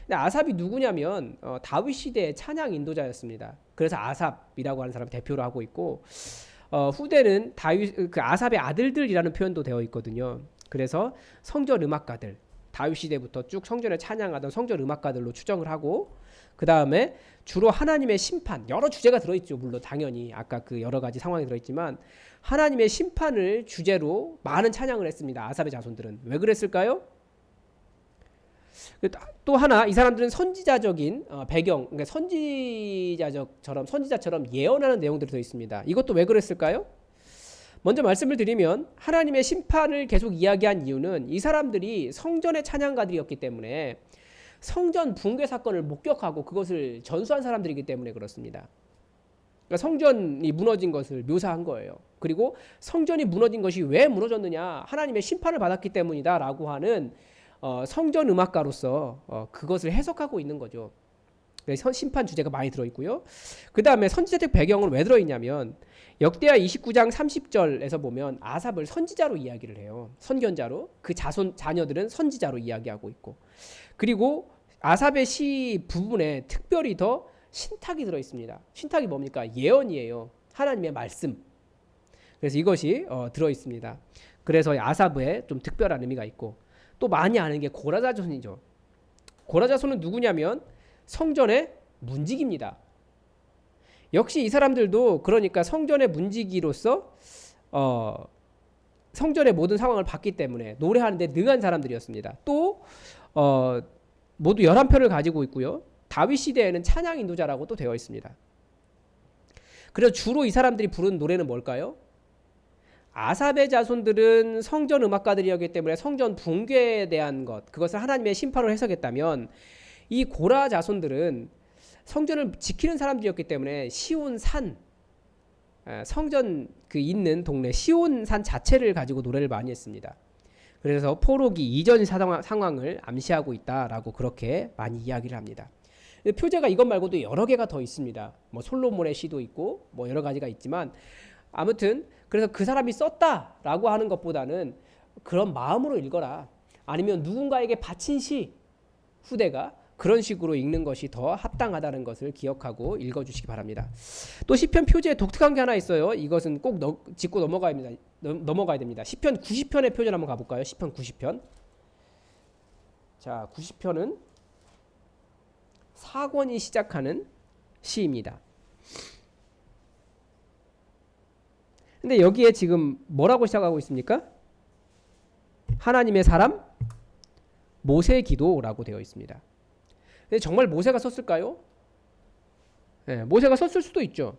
근데 아삽이 누구냐면 다윗 시대의 찬양 인도자였습니다. 그래서 아삽이라고 하는 사람 대표로 하고 있고 후대는 다윗 그 아삽의 아들들이라는 표현도 되어 있거든요. 그래서 성전 음악가들, 다윗 시대부터 쭉 성전을 찬양하던 성전 음악가들로 추정을 하고 그 다음에 주로 하나님의 심판, 여러 주제가 들어있죠. 물론 당연히 아까 그 여러 가지 상황이 들어있지만 하나님의 심판을 주제로 많은 찬양을 했습니다. 아삽의 자손들은. 왜 그랬을까요? 또 하나, 이 사람들은 선지자적인 배경, 그러니까 선지자처럼 예언하는 내용들이 들어 있습니다. 이것도 왜 그랬을까요? 먼저 말씀을 드리면 하나님의 심판을 계속 이야기한 이유는 이 사람들이 성전의 찬양가들이었기 때문에 성전 붕괴 사건을 목격하고 그것을 전수한 사람들이기 때문에 그렇습니다. 그러니까 성전이 무너진 것을 묘사한 거예요. 그리고 성전이 무너진 것이 왜 무너졌느냐, 하나님의 심판을 받았기 때문이다라고 하는 성전 음악가로서 그것을 해석하고 있는 거죠. 심판 주제가 많이 들어있고요. 그 다음에 선지자적 배경은 왜 들어있냐면 역대하 29장 30절에서 보면 아삽을 선지자로 이야기를 해요. 선견자로. 그 자녀들은 선지자로 이야기하고 있고, 그리고 아삽의 시 부분에 특별히 더 신탁이 들어있습니다. 신탁이 뭡니까? 예언이에요. 하나님의 말씀. 그래서 이것이 들어있습니다. 그래서 아삽에 좀 특별한 의미가 있고, 또 많이 아는 게 고라자손이죠. 고라자손은 누구냐면 성전의 문지기입니다. 역시 이 사람들도 그러니까 성전의 문지기로서 성전의 모든 상황을 봤기 때문에 노래하는데 능한 사람들이었습니다. 또 모두 11편을 가지고 있고요. 다윗 시대에는 찬양 인도자라고 또 되어 있습니다. 그래서 주로 이 사람들이 부르는 노래는 뭘까요? 아삽의 자손들은 성전 음악가들이었기 때문에 성전 붕괴에 대한 그것을 하나님의 심판으로 해석했다면 이 고라 자손들은 성전을 지키는 사람들이었기 때문에 시온산, 성전 그 있는 동네 시온산 자체를 가지고 노래를 많이 했습니다. 그래서 포로기 이전 상황을 암시하고 있다라고 그렇게 많이 이야기를 합니다. 표제가 이것 말고도 여러 개가 더 있습니다. 뭐 솔로몬의 시도 있고 뭐 여러 가지가 있지만 아무튼 그래서 그 사람이 썼다라고 하는 것보다는 그런 마음으로 읽어라. 아니면 누군가에게 바친 시, 후대가 그런 식으로 읽는 것이 더 합당하다는 것을 기억하고 읽어주시기 바랍니다. 또 시편 표제에 독특한 게 하나 있어요. 이것은 꼭 짚고 넘어가야 됩니다. 시편 90편의 표제를 한번 가볼까요? 시편 90편. 자, 90편은 사권이 시작하는 시입니다. 근데 여기에 지금 뭐라고 시작하고 있습니까? 하나님의 사람 모세 기도라고 되어 있습니다. 근데 정말 모세가 썼을까요? 네, 모세가 썼을 수도 있죠.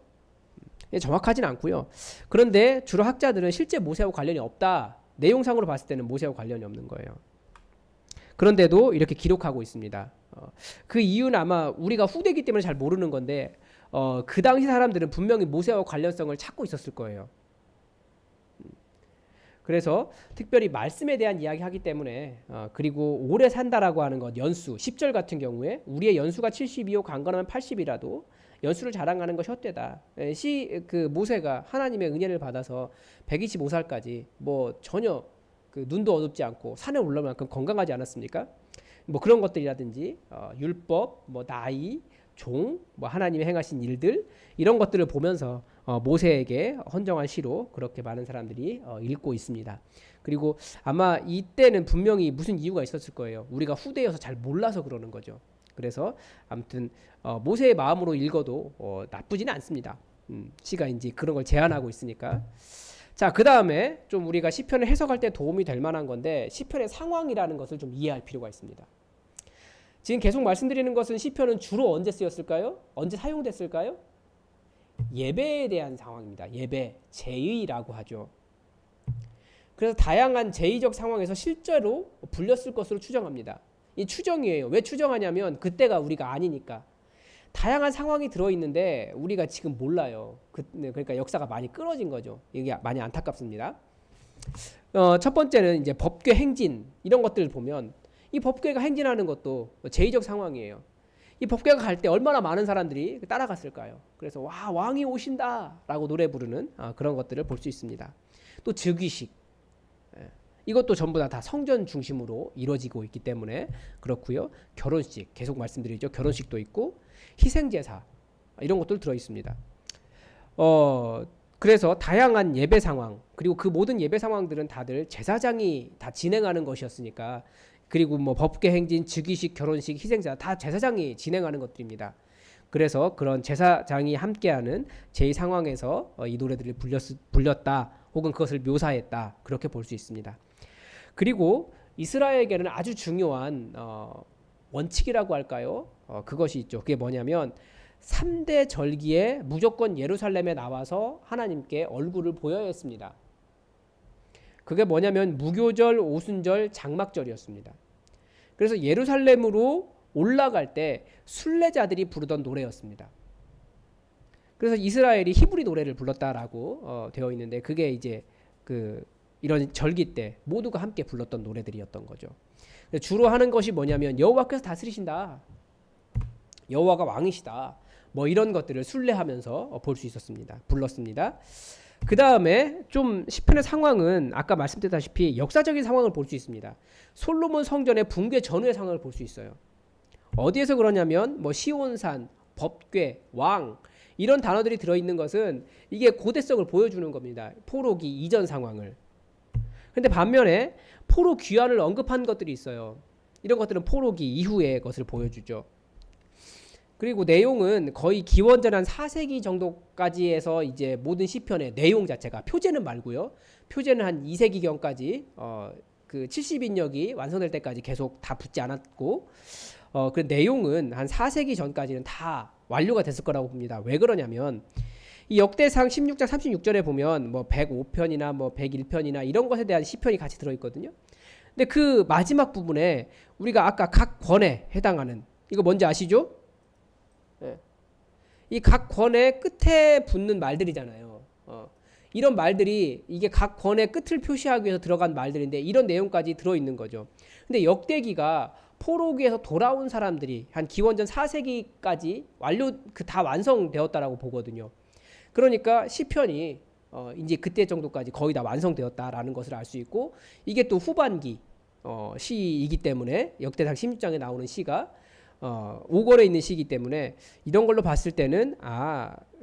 정확하진 않고요. 그런데 주로 학자들은 실제 모세하고 관련이 없다. 내용상으로 봤을 때는 모세하고 관련이 없는 거예요. 그런데도 이렇게 기록하고 있습니다. 그 이유는 아마 우리가 후대기 때문에 잘 모르는 건데 그 당시 사람들은 분명히 모세와 관련성을 찾고 있었을 거예요. 그래서 특별히 말씀에 대한 이야기 하기 때문에 그리고 오래 산다라고 하는 것, 연수 10절 같은 경우에 우리의 연수가 72요 강건하면 80이라도 연수를 자랑하는 것이 헛되다. 그 모세가 하나님의 은혜를 받아서 125살까지 뭐 전혀 그 눈도 어둡지 않고 산에 올라올 만큼 건강하지 않았습니까? 뭐 그런 것들이라든지 율법, 뭐 나이, 종, 뭐 하나님의 행하신 일들 이런 것들을 보면서 모세에게 헌정한 시로 그렇게 많은 사람들이 읽고 있습니다. 그리고 아마 이때는 분명히 무슨 이유가 있었을 거예요. 우리가 후대여서 잘 몰라서 그러는 거죠. 그래서 아무튼 모세의 마음으로 읽어도 나쁘지는 않습니다. 시가 이제 그런 걸 제안하고 있으니까. 자, 그 다음에 좀 우리가 시편을 해석할 때 도움이 될 만한 건데 시편의 상황이라는 것을 좀 이해할 필요가 있습니다. 지금 계속 말씀드리는 것은 시편은 주로 언제 쓰였을까요? 언제 사용됐을까요? 예배에 대한 상황입니다. 예배, 제의라고 하죠. 그래서 다양한 제의적 상황에서 실제로 불렸을 것으로 추정합니다. 이 추정이에요. 왜 추정하냐면 그때가 우리가 아니니까. 다양한 상황이 들어있는데 우리가 지금 몰라요. 그러니까 역사가 많이 끊어진 거죠. 이게 많이 안타깝습니다. 첫 번째는 이제 법궤 행진 이런 것들을 보면 이 법궤가 행진하는 것도 제의적 상황이에요. 이 법궤가 갈 때 얼마나 많은 사람들이 따라갔을까요? 그래서 와 왕이 오신다라고 노래 부르는 그런 것들을 볼 수 있습니다. 또 즉위식 이것도 전부 다 성전 중심으로 이루어지고 있기 때문에 그렇고요. 결혼식 계속 말씀드리죠. 결혼식도 있고 희생제사 이런 것들 들어 있습니다. 그래서 다양한 예배 상황 그리고 그 모든 예배 상황들은 다들 제사장이 다 진행하는 것이었으니까 그리고 뭐 법궤 행진, 즉위식, 결혼식, 희생제사 다 제사장이 진행하는 것들입니다. 그래서 그런 제사장이 함께하는 제 상황에서 이 노래들을 불렸다 혹은 그것을 묘사했다 그렇게 볼 수 있습니다. 그리고 이스라엘에게는 아주 중요한 원칙이라고 할까요? 그것이 있죠. 그게 뭐냐면 3대 절기에 무조건 예루살렘에 나와서 하나님께 얼굴을 보여야 했습니다. 그게 뭐냐면 무교절, 오순절, 장막절이었습니다. 그래서 예루살렘으로 올라갈 때 순례자들이 부르던 노래였습니다. 그래서 이스라엘이 히브리 노래를 불렀다라고 되어 있는데 그게 이제 이런 절기 때 모두가 함께 불렀던 노래들이었던 거죠. 주로 하는 것이 뭐냐면 여호와께서 다스리신다. 여호와가 왕이시다. 뭐 이런 것들을 순례하면서 볼 수 있었습니다. 불렀습니다. 그 다음에 좀 시편의 상황은 아까 말씀드렸다시피 역사적인 상황을 볼 수 있습니다. 솔로몬 성전의 붕괴 전후의 상황을 볼 수 있어요. 어디에서 그러냐면 뭐 시온산, 법궤, 왕 이런 단어들이 들어있는 것은 이게 고대성을 보여주는 겁니다. 포로기 이전 상황을. 근데 반면에 포로 귀환을 언급한 것들이 있어요. 이런 것들은 포로기 이후의 것을 보여주죠. 그리고 내용은 거의 기원전 한 4세기 정도까지 해서 이제 모든 시편의 내용 자체가 표제는 말고요. 표제는 한 2세기경까지 그 70인역이 완성될 때까지 계속 다 붙지 않았고 그 내용은 한 4세기 전까지는 다 완료가 됐을 거라고 봅니다. 왜 그러냐면 이 역대상 16장 36절에 보면 뭐 105편이나 뭐 101편이나 이런 것에 대한 시편이 같이 들어있거든요. 근데 그 마지막 부분에 우리가 아까 각 권에 해당하는 이거 뭔지 아시죠? 네. 이 각 권의 끝에 붙는 말들이잖아요. 이런 말들이 이게 각 권의 끝을 표시하기 위해서 들어간 말들인데 이런 내용까지 들어있는 거죠. 근데 역대기가 포로기에서 돌아온 사람들이 한 기원전 4세기까지 다 완성되었다라고 보거든요. 그러니까 시편이 이제 그때 정도까지 거의 다 완성되었다라는 것을 알 수 있고 이게 또 후반기 시이기 때문에 역대상 16장에 나오는 시가 5권에 있는 시이기 때문에 이런 걸로 봤을 때는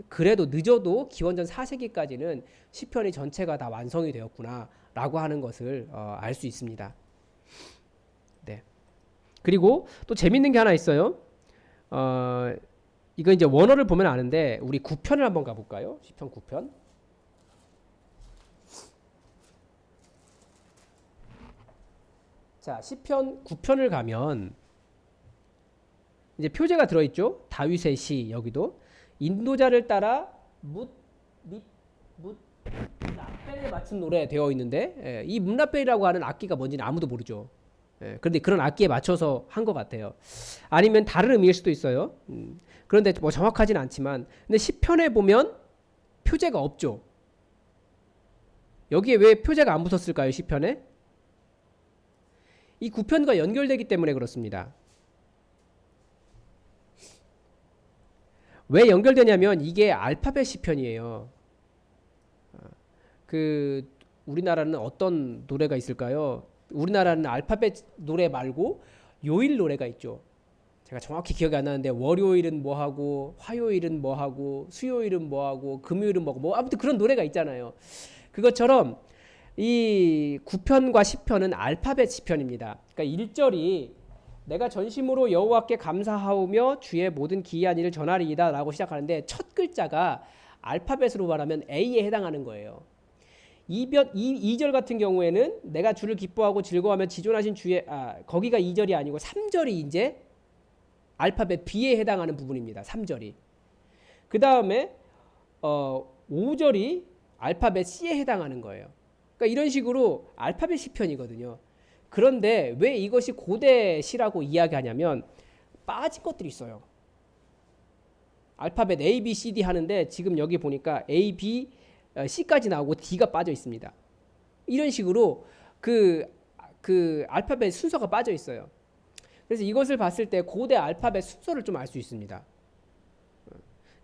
그래도 늦어도 기원전 4세기까지는 시편이 전체가 다 완성이 되었구나라고 하는 것을 알 수 있습니다. 네. 그리고 또 재밌는 게 하나 있어요. 이거 이제 원어를 보면 아는데 우리 9편을 한번 가볼까요? 시편 9편. 자, 시편 9편을 가면 이제 표제가 들어있죠. 다윗의 시 여기도 인도자를 따라 묻라벨에 맞춘 노래 되어 있는데 이 묻라벨이라고 하는 악기가 뭔지는 아무도 모르죠. 그런데 그런 악기에 맞춰서 한 것 같아요. 아니면 다른 의미일 수도 있어요. 그런데 뭐 정확하진 않지만 근데 시편에 보면 표제가 없죠. 여기에 왜 표제가 안 붙었을까요? 시편에? 이 구편과 연결되기 때문에 그렇습니다. 왜 연결되냐면 이게 알파벳 시편이에요. 그 우리나라는 어떤 노래가 있을까요? 우리나라는 알파벳 노래 말고 요일 노래가 있죠. 제가 정확히 기억이 안 나는데 월요일은 뭐 하고 화요일은 뭐 하고 수요일은 뭐 하고 금요일은 뭐 아무튼 그런 노래가 있잖아요. 그것처럼 이 9편과 10편은 알파벳 시편입니다. 그러니까 1절이 내가 전심으로 여호와께 감사하오며 주의 모든 기이한 일을 전하리이다 라고 시작하는데 첫 글자가 알파벳으로 말하면 A에 해당하는 거예요. 2절 같은 경우에는 내가 주를 기뻐하고 즐거워하며 지존하신 주의 거기가 2절이 아니고 3절이 이제 알파벳 B에 해당하는 부분입니다. 3절이. 그 다음에 5절이 알파벳 C에 해당하는 거예요. 그러니까 이런 식으로 알파벳 시편이거든요. 그런데 왜 이것이 고대 시라고 이야기하냐면 빠진 것들이 있어요. 알파벳 A, B, C, D 하는데 지금 여기 보니까 A, B, C까지 나오고 D가 빠져 있습니다. 이런 식으로 그 알파벳 순서가 빠져 있어요. 그래서 이것을 봤을 때 고대 알파벳 순서를 좀 알 수 있습니다.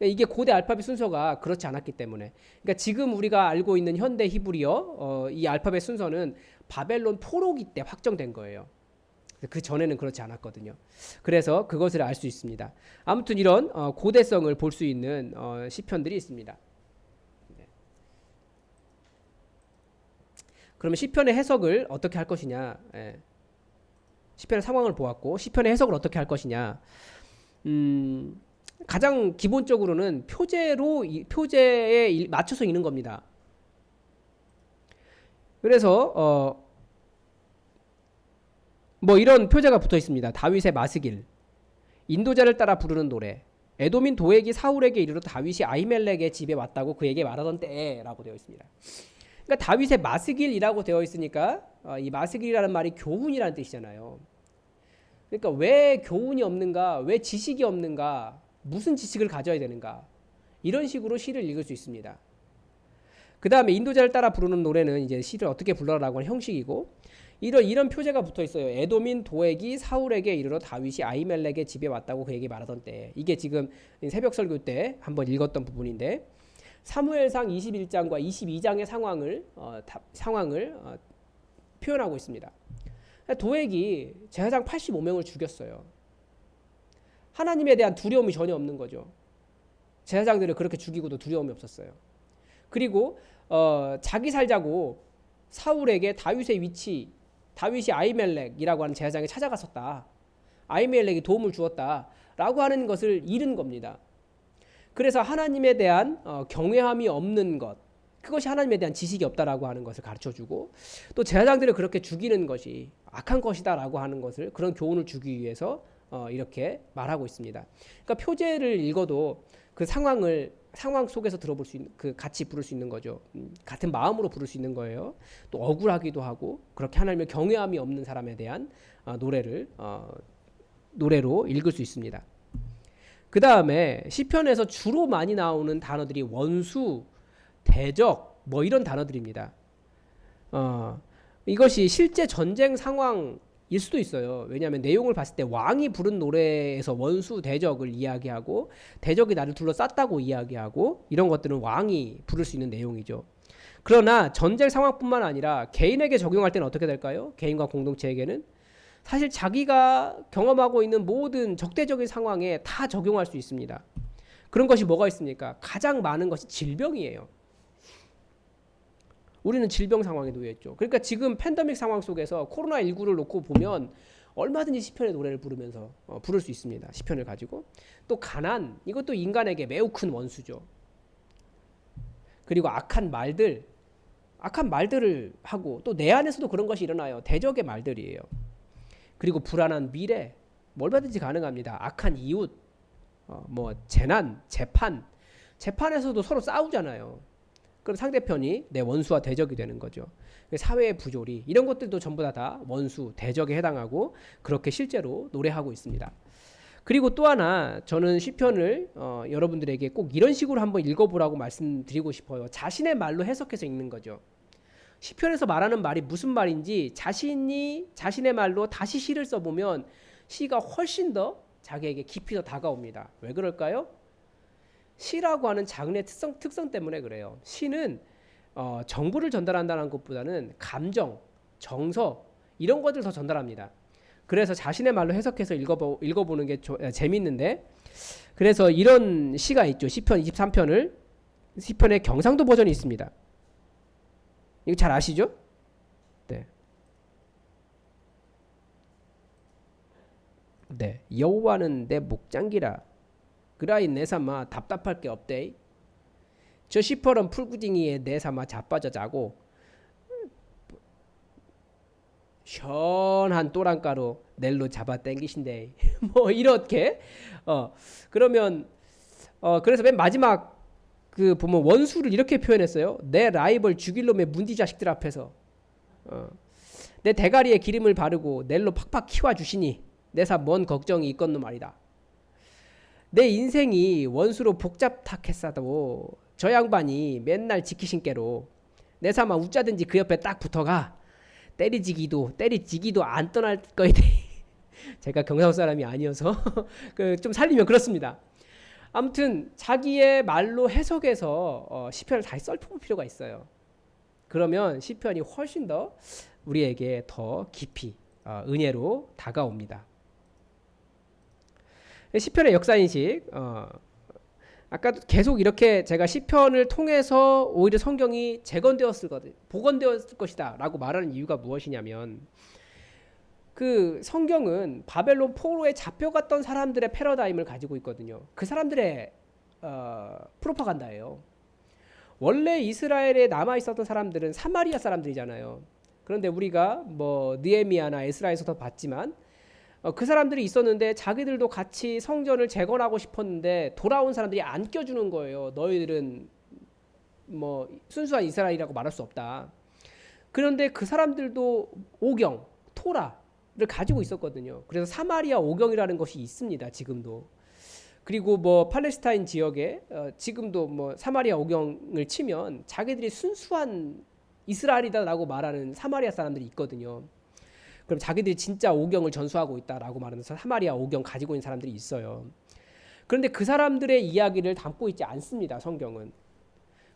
이게 고대 알파벳 순서가 그렇지 않았기 때문에. 그러니까 지금 우리가 알고 있는 현대 히브리어 이 알파벳 순서는 바벨론 포로기 때 확정된 거예요. 그 전에는 그렇지 않았거든요. 그래서 그것을 알 수 있습니다. 아무튼 이런 고대성을 볼 수 있는 시편들이 있습니다. 그러면 시편의 해석을 어떻게 할 것이냐? 시편의 상황을 보았고 시편의 해석을 어떻게 할 것이냐? 가장 기본적으로는 표제에 맞춰서 읽는 겁니다. 그래서 뭐 이런 표제가 붙어 있습니다. 다윗의 마스길, 인도자를 따라 부르는 노래, 에돔인 도액이 사울에게 이르러 다윗이 아히멜렉의 집에 왔다고 그에게 말하던 때라고 되어 있습니다. 그러니까 다윗의 마스길이라고 되어 있으니까 이 마스길이라는 말이 교훈이라는 뜻이잖아요. 그러니까 왜 교훈이 없는가, 왜 지식이 없는가, 무슨 지식을 가져야 되는가, 이런 식으로 시를 읽을 수 있습니다. 그 다음에 인도자를 따라 부르는 노래는 이제 시를 어떻게 불러라고 하는 형식이고 이런 표제가 붙어 있어요. 에돔인 도액이 사울에게 이르러 다윗이 아히멜렉의 집에 왔다고 그에게 말하던 때. 이게 지금 새벽 설교 때 한번 읽었던 부분인데 사무엘상 21장과 22장의 상황을 표현하고 있습니다. 도액이 제사장 85명을 죽였어요. 하나님에 대한 두려움이 전혀 없는 거죠. 제사장들을 그렇게 죽이고도 두려움이 없었어요. 그리고 자기 살자고 사울에게 다윗의 위치, 다윗이 아히멜렉이라고 하는 제사장이 찾아갔었다. 아히멜렉이 도움을 주었다라고 하는 것을 잃은 겁니다. 그래서 하나님에 대한 경외함이 없는 것, 그것이 하나님에 대한 지식이 없다라고 하는 것을 가르쳐주고 또 제사장들을 그렇게 죽이는 것이 악한 것이다라고 하는 것을 그런 교훈을 주기 위해서 이렇게 말하고 있습니다. 그러니까 표제를 읽어도 그 상황 속에서 들어볼 수 있는 같이 부를 수 있는 거죠. 같은 마음으로 부를 수 있는 거예요. 또 억울하기도 하고 그렇게 하나님의 경외함이 없는 사람에 대한 노래로 읽을 수 있습니다. 그 다음에 시편에서 주로 많이 나오는 단어들이 원수, 대적 뭐 이런 단어들입니다. 이것이 실제 전쟁 상황일 수도 있어요. 왜냐하면 내용을 봤을 때 왕이 부른 노래에서 원수, 대적을 이야기하고 대적이 나를 둘러쌌다고 이야기하고 이런 것들은 왕이 부를 수 있는 내용이죠. 그러나 전쟁 상황뿐만 아니라 개인에게 적용할 때는 어떻게 될까요? 개인과 공동체에게는 사실 자기가 경험하고 있는 모든 적대적인 상황에 다 적용할 수 있습니다. 그런 것이 뭐가 있습니까? 가장 많은 것이 질병이에요. 우리는 질병 상황에 놓여 있죠. 그러니까 지금 팬데믹 상황 속에서 코로나19를 놓고 보면 얼마든지 시편의 노래를 부르면서 부를 수 있습니다. 시편을 가지고. 또 가난, 이것도 인간에게 매우 큰 원수죠. 그리고 악한 말들을 하고 또 내 안에서도 그런 것이 일어나요. 대적의 말들이에요. 그리고 불안한 미래, 얼마든지 가능합니다. 악한 이웃, 뭐 재난, 재판에서도 서로 싸우잖아요. 그럼 상대편이 내 원수와 대적이 되는 거죠. 사회의 부조리, 이런 것들도 전부 다 원수, 대적에 해당하고 그렇게 실제로 노래하고 있습니다. 그리고 또 하나 저는 시편을 여러분들에게 꼭 이런 식으로 한번 읽어보라고 말씀드리고 싶어요. 자신의 말로 해석해서 읽는 거죠. 시편에서 말하는 말이 무슨 말인지 자신이 자신의 말로 다시 시를 써보면 시가 훨씬 더 자기에게 깊이 더 다가옵니다. 왜 그럴까요? 시라고 하는 장르의 특성 때문에 그래요. 시는 정보를 전달한다는 것보다는 감정, 정서 이런 것들을 더 전달합니다. 그래서 자신의 말로 해석해서 읽어보는 게 재밌는데, 그래서 이런 시가 있죠. 시편 23편을 시편의 경상도 버전이 있습니다. 이거 잘 아시죠? 네. 네. 여호와는 내 목장기라 그라이 내 삼아 답답할 게 없대. 저 시퍼런 풀구덩이에 내 삼아 자빠져 자고 시원한 또랑가루 넬로 잡아 당기신대. 뭐 이렇게 그러면 그래서 맨 마지막 그 보면 원수를 이렇게 표현했어요. 내 라이벌 죽일 놈의 문디 자식들 앞에서 내 대가리에 기름을 바르고 넬로 팍팍 키워 주시니 내사 뭔 걱정이 있건노 말이다. 내 인생이 원수로 복잡하겠사도 저 양반이 맨날 지키신께로 내삼아 웃자든지 그 옆에 딱 붙어가 때리지기도 안 떠날 거에 제가 경상도 사람이 아니어서 좀 살리면 그렇습니다. 아무튼 자기의 말로 해석해서 시편을 다시 썰어볼 필요가 있어요. 그러면 시편이 훨씬 더 우리에게 더 깊이 은혜로 다가옵니다. 시편의 역사인식, 아까도 계속 이렇게 제가 시편을 통해서 오히려 성경이 복원되었을 것이다 라고 말하는 이유가 무엇이냐면, 그 성경은 바벨론 포로에 잡혀갔던 사람들의 패러다임을 가지고 있거든요. 그 사람들의 프로파간다예요. 원래 이스라엘에 남아 있었던 사람들은 사마리아 사람들이잖아요. 그런데 우리가 뭐 느헤미야나 에스라에서도 봤지만 그 사람들이 있었는데 자기들도 같이 성전을 재건하고 싶었는데 돌아온 사람들이 안 껴주는 거예요. 너희들은 뭐 순수한 이스라엘이라고 말할 수 없다. 그런데 그 사람들도 오경, 토라를 가지고 있었거든요. 그래서 사마리아 오경이라는 것이 있습니다. 지금도. 그리고 뭐 팔레스타인 지역에 지금도 뭐 사마리아 오경을 치면 자기들이 순수한 이스라엘이다라고 말하는 사마리아 사람들이 있거든요. 그럼 자기들이 진짜 오경을 전수하고 있다라고 말하면서 사마리아 오경 가지고 있는 사람들이 있어요. 그런데 그 사람들의 이야기를 담고 있지 않습니다. 성경은.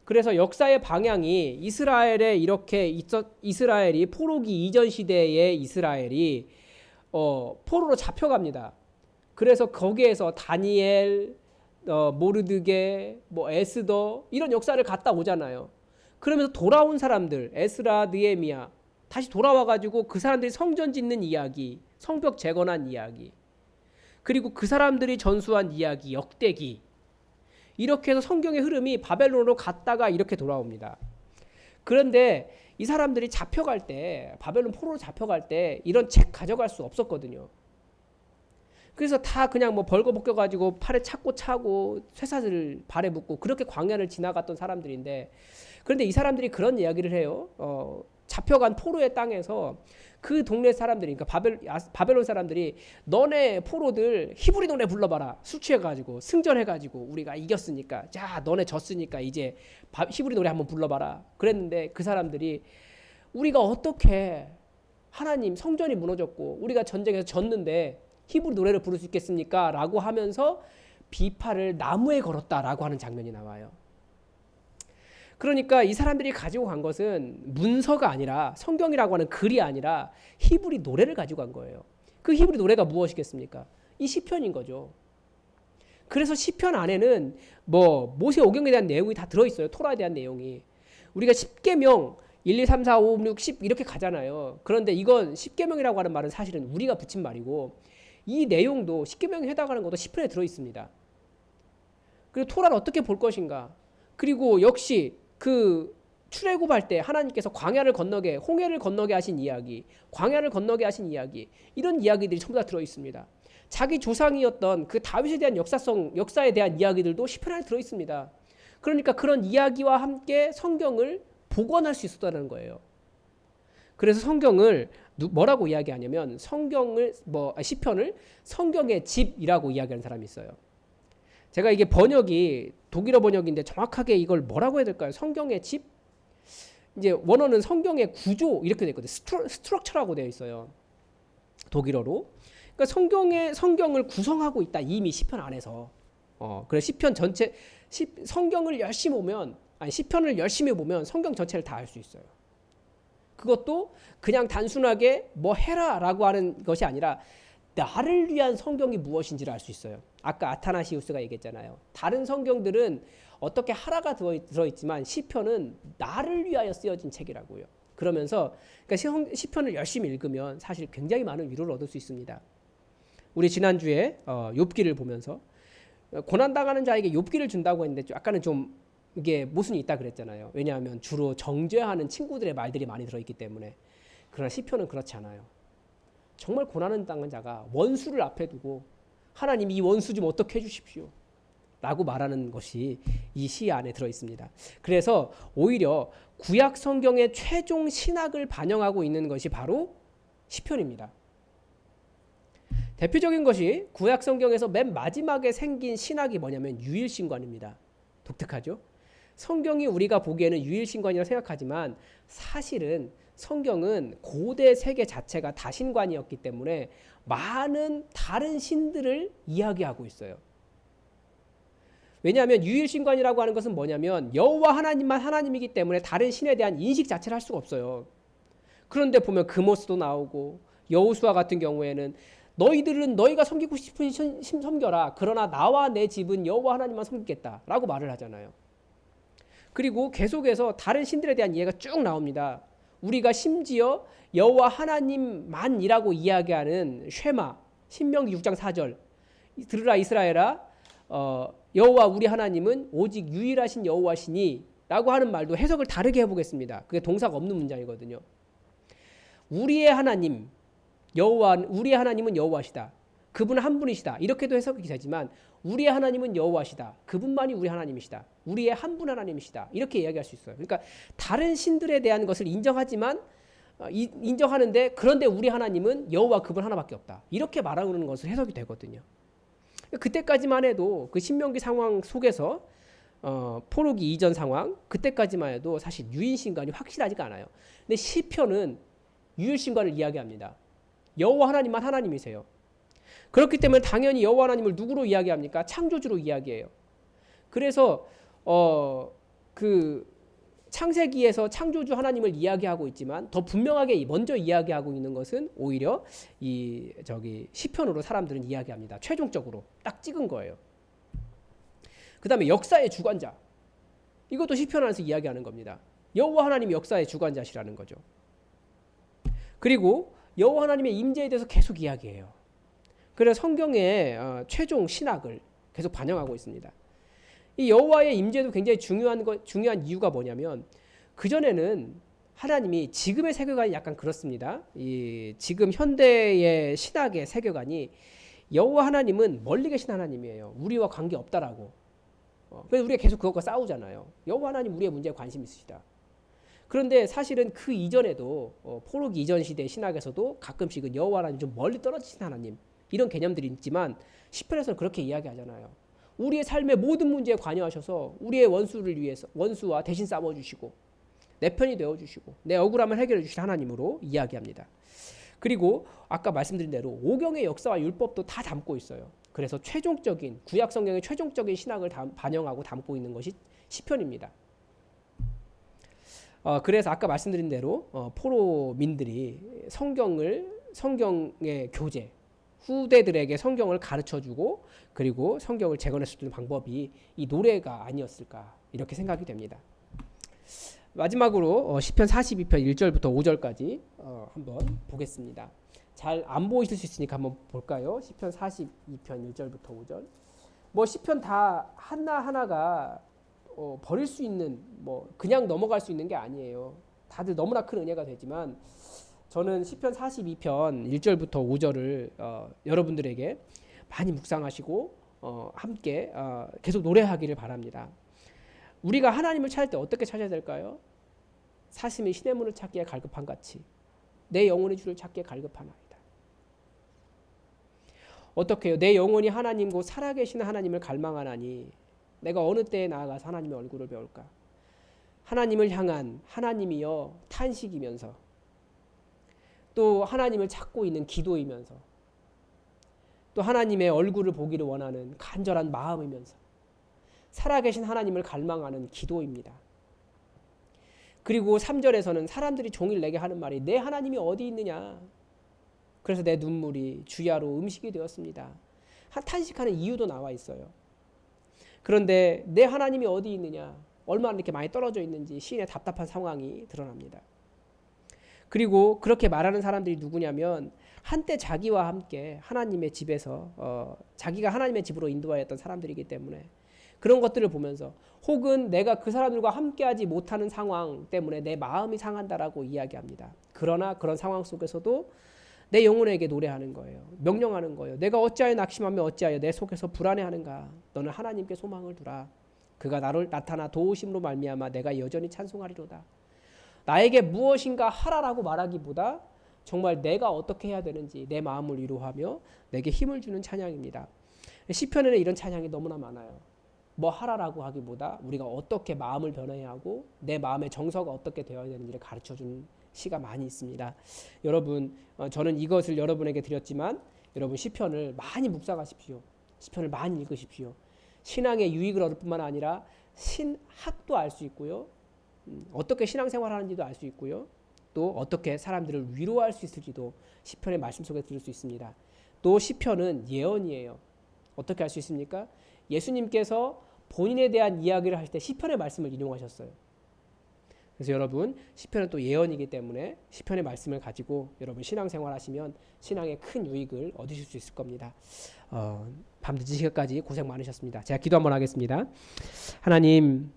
그래서 역사의 방향이 이스라엘이 포로기 이전 시대의 이스라엘이 포로로 잡혀갑니다. 그래서 거기에서 다니엘, 모르드게, 뭐 에스더 이런 역사를 갔다 오잖아요. 그러면서 돌아온 사람들, 에스라, 느헤미야 다시 돌아와가지고 그 사람들이 성전 짓는 이야기, 성벽 재건한 이야기, 그리고 그 사람들이 전수한 이야기, 역대기, 이렇게 해서 성경의 흐름이 바벨론으로 갔다가 이렇게 돌아옵니다. 그런데 이 사람들이 잡혀갈 때, 바벨론 포로로 잡혀갈 때 이런 책 가져갈 수 없었거든요. 그래서 다 그냥 뭐 벌거벗겨가지고 팔에 착고 차고 쇠사슬 발에 묶고 그렇게 광야를 지나갔던 사람들인데, 그런데 이 사람들이 그런 이야기를 해요. 잡혀간 포로의 땅에서 그 동네 사람들이, 그러니까 바벨론 사람들이 너네 포로들 히브리 노래 불러봐라. 술 취해가지고 승전해가지고 우리가 이겼으니까, 자 너네 졌으니까 이제 히브리 노래 한번 불러봐라. 그랬는데 그 사람들이 우리가 어떻게 하나님 성전이 무너졌고 우리가 전쟁에서 졌는데 히브리 노래를 부를 수 있겠습니까? 라고 하면서 비파를 나무에 걸었다라고 하는 장면이 나와요. 그러니까 이 사람들이 가지고 간 것은 문서가 아니라, 성경이라고 하는 글이 아니라 히브리 노래를 가지고 간 거예요. 그 히브리 노래가 무엇이겠습니까? 이 시편인 거죠. 그래서 시편 안에는 뭐 모세 오경에 대한 내용이 다 들어있어요. 토라에 대한 내용이. 우리가 10계명 1, 2, 3, 4, 5, 6, 10 이렇게 가잖아요. 그런데 이건 10계명이라고 하는 말은 사실은 우리가 붙인 말이고, 이 내용도 10계명에 해당하는 것도 시편에 들어있습니다. 그리고 토라를 어떻게 볼 것인가, 그리고 역시 그 출애굽할 때 하나님께서 광야를 건너게, 홍해를 건너게 하신 이야기, 광야를 건너게 하신 이야기, 이런 이야기들이 전부 다 들어있습니다. 자기 조상이었던 그 다윗에 대한 역사에 대한 이야기들도 시편 안에 들어있습니다. 그러니까 그런 이야기와 함께 성경을 복원할 수 있었다는 거예요. 그래서 성경을 뭐라고 이야기하냐면 시편을 성경의 집이라고 이야기하는 사람이 있어요. 제가 이게 번역이 독일어 번역인데 정확하게 이걸 뭐라고 해야 될까요? 성경의 집? 이제 원어는 성경의 구조 이렇게 되어 있거든요. 스트럭처라고 되어 있어요. 독일어로. 그러니까 성경을 구성하고 있다. 이미 시편 안에서. 그래서 시편 전체 성경을 열심히 보면 시편을 열심히 보면 성경 전체를 다 알 수 있어요. 그것도 그냥 단순하게 뭐 해라라고 하는 것이 아니라 나를 위한 성경이 무엇인지를 알 수 있어요. 아까 아타나시우스가 얘기했잖아요. 다른 성경들은 어떻게 하라가 들어있지만 시편은 나를 위하여 쓰여진 책이라고요. 그러면서 그러니까 시편을 열심히 읽으면 사실 굉장히 많은 위로를 얻을 수 있습니다. 우리 지난주에 욥기를 보면서 고난당하는 자에게 욥기를 준다고 했는데 아까는 좀 이게 모순이 있다 그랬잖아요. 왜냐하면 주로 정죄하는 친구들의 말들이 많이 들어있기 때문에. 그러나 시편은 그렇지 않아요. 정말 고난을 당한 자가 원수를 앞에 두고 하나님 이 원수 좀 어떻게 해주십시오 라고 말하는 것이 이 시 안에 들어있습니다. 그래서 오히려 구약 성경의 최종 신학을 반영하고 있는 것이 바로 시편입니다. 대표적인 것이 구약 성경에서 맨 마지막에 생긴 신학이 뭐냐면 유일신관입니다. 독특하죠? 성경이 우리가 보기에는 유일신관이라고 생각하지만 사실은 성경은 고대 세계 자체가 다신관이었기 때문에 많은 다른 신들을 이야기하고 있어요. 왜냐하면 유일신관이라고 하는 것은 뭐냐면 여호와 하나님만 하나님이기 때문에 다른 신에 대한 인식 자체를 할 수가 없어요. 그런데 보면 그모스도 나오고 여호수아 같은 경우에는 너희들은 너희가 섬기고 싶은 신 섬겨라. 그러나 나와 내 집은 여호와 하나님만 섬기겠다라고 말을 하잖아요. 그리고 계속해서 다른 신들에 대한 이해가 쭉 나옵니다. 우리가 심지어 여호와 하나님만이라고 이야기하는 쉐마 신명기 6장 4절 들으라 이스라엘아 여호와 우리 하나님은 오직 유일하신 여호와시니 라고 하는 말도 해석을 다르게 해보겠습니다. 그게 동사가 없는 문장이거든요. 우리의 하나님은 여호와시다. 그분은 한 분이시다. 이렇게도 해석이 되지만 우리의 하나님은 여호와시다. 그분만이 우리 하나님이시다. 우리의 한 분 하나님이시다. 이렇게 이야기할 수 있어요. 그러니까 다른 신들에 대한 것을 인정하지만 인정하는데 그런데 우리 하나님은 여호와 그분 하나밖에 없다. 이렇게 말하는 것을 해석이 되거든요. 그때까지만 해도 그 신명기 상황 속에서 포로기 이전 상황 그때까지만 해도 사실 유일신관이 확실하지가 않아요. 근데 시편은 유일신관을 이야기합니다. 여호와 하나님만 하나님이세요. 그렇기 때문에 당연히 여호와 하나님을 누구로 이야기합니까? 창조주로 이야기해요. 그래서 그 창세기에서 창조주 하나님을 이야기하고 있지만 더 분명하게 먼저 이야기하고 있는 것은 오히려 시편으로 사람들은 이야기합니다. 최종적으로 딱 찍은 거예요. 그 다음에 역사의 주관자. 이것도 시편 안에서 이야기하는 겁니다. 여호와 하나님이 역사의 주관자시라는 거죠. 그리고 여호와 하나님의 임재에 대해서 계속 이야기해요. 그래서 성경의 최종 신학을 계속 반영하고 있습니다. 이 여호와의 임재도 굉장히 중요한 이유가 뭐냐면 그전에는 하나님이 지금의 세계관이 약간 그렇습니다. 지금 현대의 신학의 세계관이 여호와 하나님은 멀리 계신 하나님이에요. 우리와 관계 없다라고. 그래서 우리가 계속 그것과 싸우잖아요. 여호와 하나님 우리의 문제에 관심 있으시다. 그런데 사실은 그 이전에도 포로기 이전 시대 신학에서도 가끔씩은 여호와 하나님 좀 멀리 떨어지신 하나님 이런 개념들이 있지만 시편에서는 그렇게 이야기하잖아요. 우리의 삶의 모든 문제에 관여하셔서 우리의 원수와 대신 싸워주시고 내 편이 되어주시고 내 억울함을 해결해 주실 하나님으로 이야기합니다. 그리고 아까 말씀드린 대로 오경의 역사와 율법도 다 담고 있어요. 그래서 최종적인 구약 성경의 최종적인 신학을 반영하고 담고 있는 것이 시편입니다. 그래서 아까 말씀드린 대로 포로민들이 성경의 교재 후대들에게 성경을 가르쳐주고 그리고 성경을 재건했을 수 있는 방법이 이 노래가 아니었을까 이렇게 생각이 됩니다. 마지막으로 시편 42편 1절부터 5절까지 한번 보겠습니다. 잘 안 보이실 수 있으니까 한번 볼까요? 시편 42편 1절부터 5절. 뭐 시편 다 하나하나가 버릴 수 있는 그냥 넘어갈 수 있는 게 아니에요. 다들 너무나 큰 은혜가 되지만 저는 시편 42편 1절부터 5절을 여러분들에게 많이 묵상하시고 함께 계속 노래하기를 바랍니다. 우리가 하나님을 찾을 때 어떻게 찾아야 될까요? 사슴이 시냇물을 찾기에 갈급한 같이 내 영혼의 주를 찾게 갈급하나이다. 어떻게 해요? 내 영혼이 하나님 곧 살아계신 하나님을 갈망하나니 내가 어느 때에 나아가서 하나님의 얼굴을 배울까? 하나님을 향한 하나님이여 탄식이면서 또 하나님을 찾고 있는 기도이면서 또 하나님의 얼굴을 보기를 원하는 간절한 마음이면서 살아계신 하나님을 갈망하는 기도입니다. 그리고 3절에서는 사람들이 종일 내게 하는 말이 내 하나님이 어디 있느냐. 그래서 내 눈물이 주야로 음식이 되었습니다. 탄식하는 이유도 나와 있어요. 그런데 내 하나님이 어디 있느냐. 얼마나 이렇게 많이 떨어져 있는지 시인의 답답한 상황이 드러납니다. 그리고 그렇게 말하는 사람들이 누구냐면 한때 자기와 함께 하나님의 집에서 자기가 하나님의 집으로 인도하였던 사람들이기 때문에 그런 것들을 보면서 혹은 내가 그 사람들과 함께하지 못하는 상황 때문에 내 마음이 상한다라고 이야기합니다. 그러나 그런 상황 속에서도 내 영혼에게 노래하는 거예요. 명령하는 거예요. 내가 어찌하여 낙심하며 어찌하여 내 속에서 불안해하는가. 너는 하나님께 소망을 두라. 그가 나를 나타나 도우심으로 말미암아 내가 여전히 찬송하리로다. 나에게 무엇인가 하라라고 말하기보다 정말 내가 어떻게 해야 되는지 내 마음을 위로하며 내게 힘을 주는 찬양입니다. 시편에는 이런 찬양이 너무나 많아요. 뭐 하라라고 하기보다 우리가 어떻게 마음을 변화해야 하고 내 마음의 정서가 어떻게 되어야 되는지를 가르쳐주는 시가 많이 있습니다. 여러분, 저는 이것을 여러분에게 드렸지만 여러분 시편을 많이 묵상하십시오. 시편을 많이 읽으십시오. 신앙의 유익을 얻을 뿐만 아니라 신학도 알 수 있고요. 어떻게 신앙생활을 하는지도 알 수 있고요. 또 어떻게 사람들을 위로할 수 있을지도 시편의 말씀 속에 들을 수 있습니다. 또 시편은 예언이에요. 어떻게 할 수 있습니까? 예수님께서 본인에 대한 이야기를 할 때 시편의 말씀을 인용하셨어요. 그래서 여러분 시편은 또 예언이기 때문에 시편의 말씀을 가지고 여러분 신앙생활 하시면 신앙에 큰 유익을 얻으실 수 있을 겁니다. 밤늦은 시간까지 고생 많으셨습니다. 제가 기도 한번 하겠습니다. 하나님,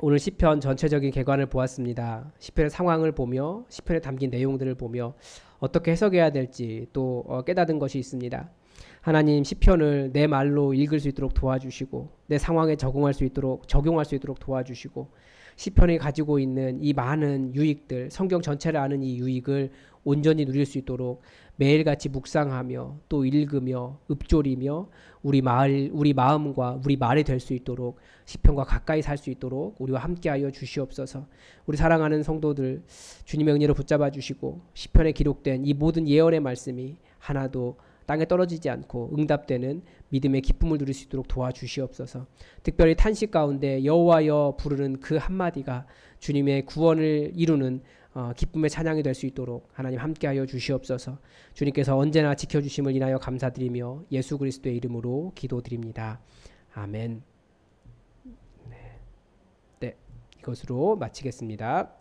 오늘 시편 전체적인 개관을 보았습니다. 시편의 상황을 보며 시편에 담긴 내용들을 보며 어떻게 해석해야 될지 또 깨닫은 것이 있습니다. 하나님, 시편을 내 말로 읽을 수 있도록 도와주시고 내 상황에 적용할 수 있도록 도와주시고 시편이 가지고 있는 이 많은 유익들, 성경 전체를 아는 이 유익을 온전히 누릴 수 있도록 매일같이 묵상하며 또 읽으며 읊조리며 우리 마음과 우리 말이 될 수 있도록 시편과 가까이 살 수 있도록 우리와 함께하여 주시옵소서. 우리 사랑하는 성도들 주님의 은혜로 붙잡아 주시고 시편에 기록된 이 모든 예언의 말씀이 하나도 땅에 떨어지지 않고 응답되는 믿음의 기쁨을 누릴 수 있도록 도와주시옵소서. 특별히 탄식 가운데 여호와여 부르는 그 한마디가 주님의 구원을 이루는 기쁨의 찬양이 될 수 있도록 하나님 함께하여 주시옵소서. 주님께서 언제나 지켜주심을 인하여 감사드리며 예수 그리스도의 이름으로 기도드립니다. 아멘. 네, 이것으로 마치겠습니다.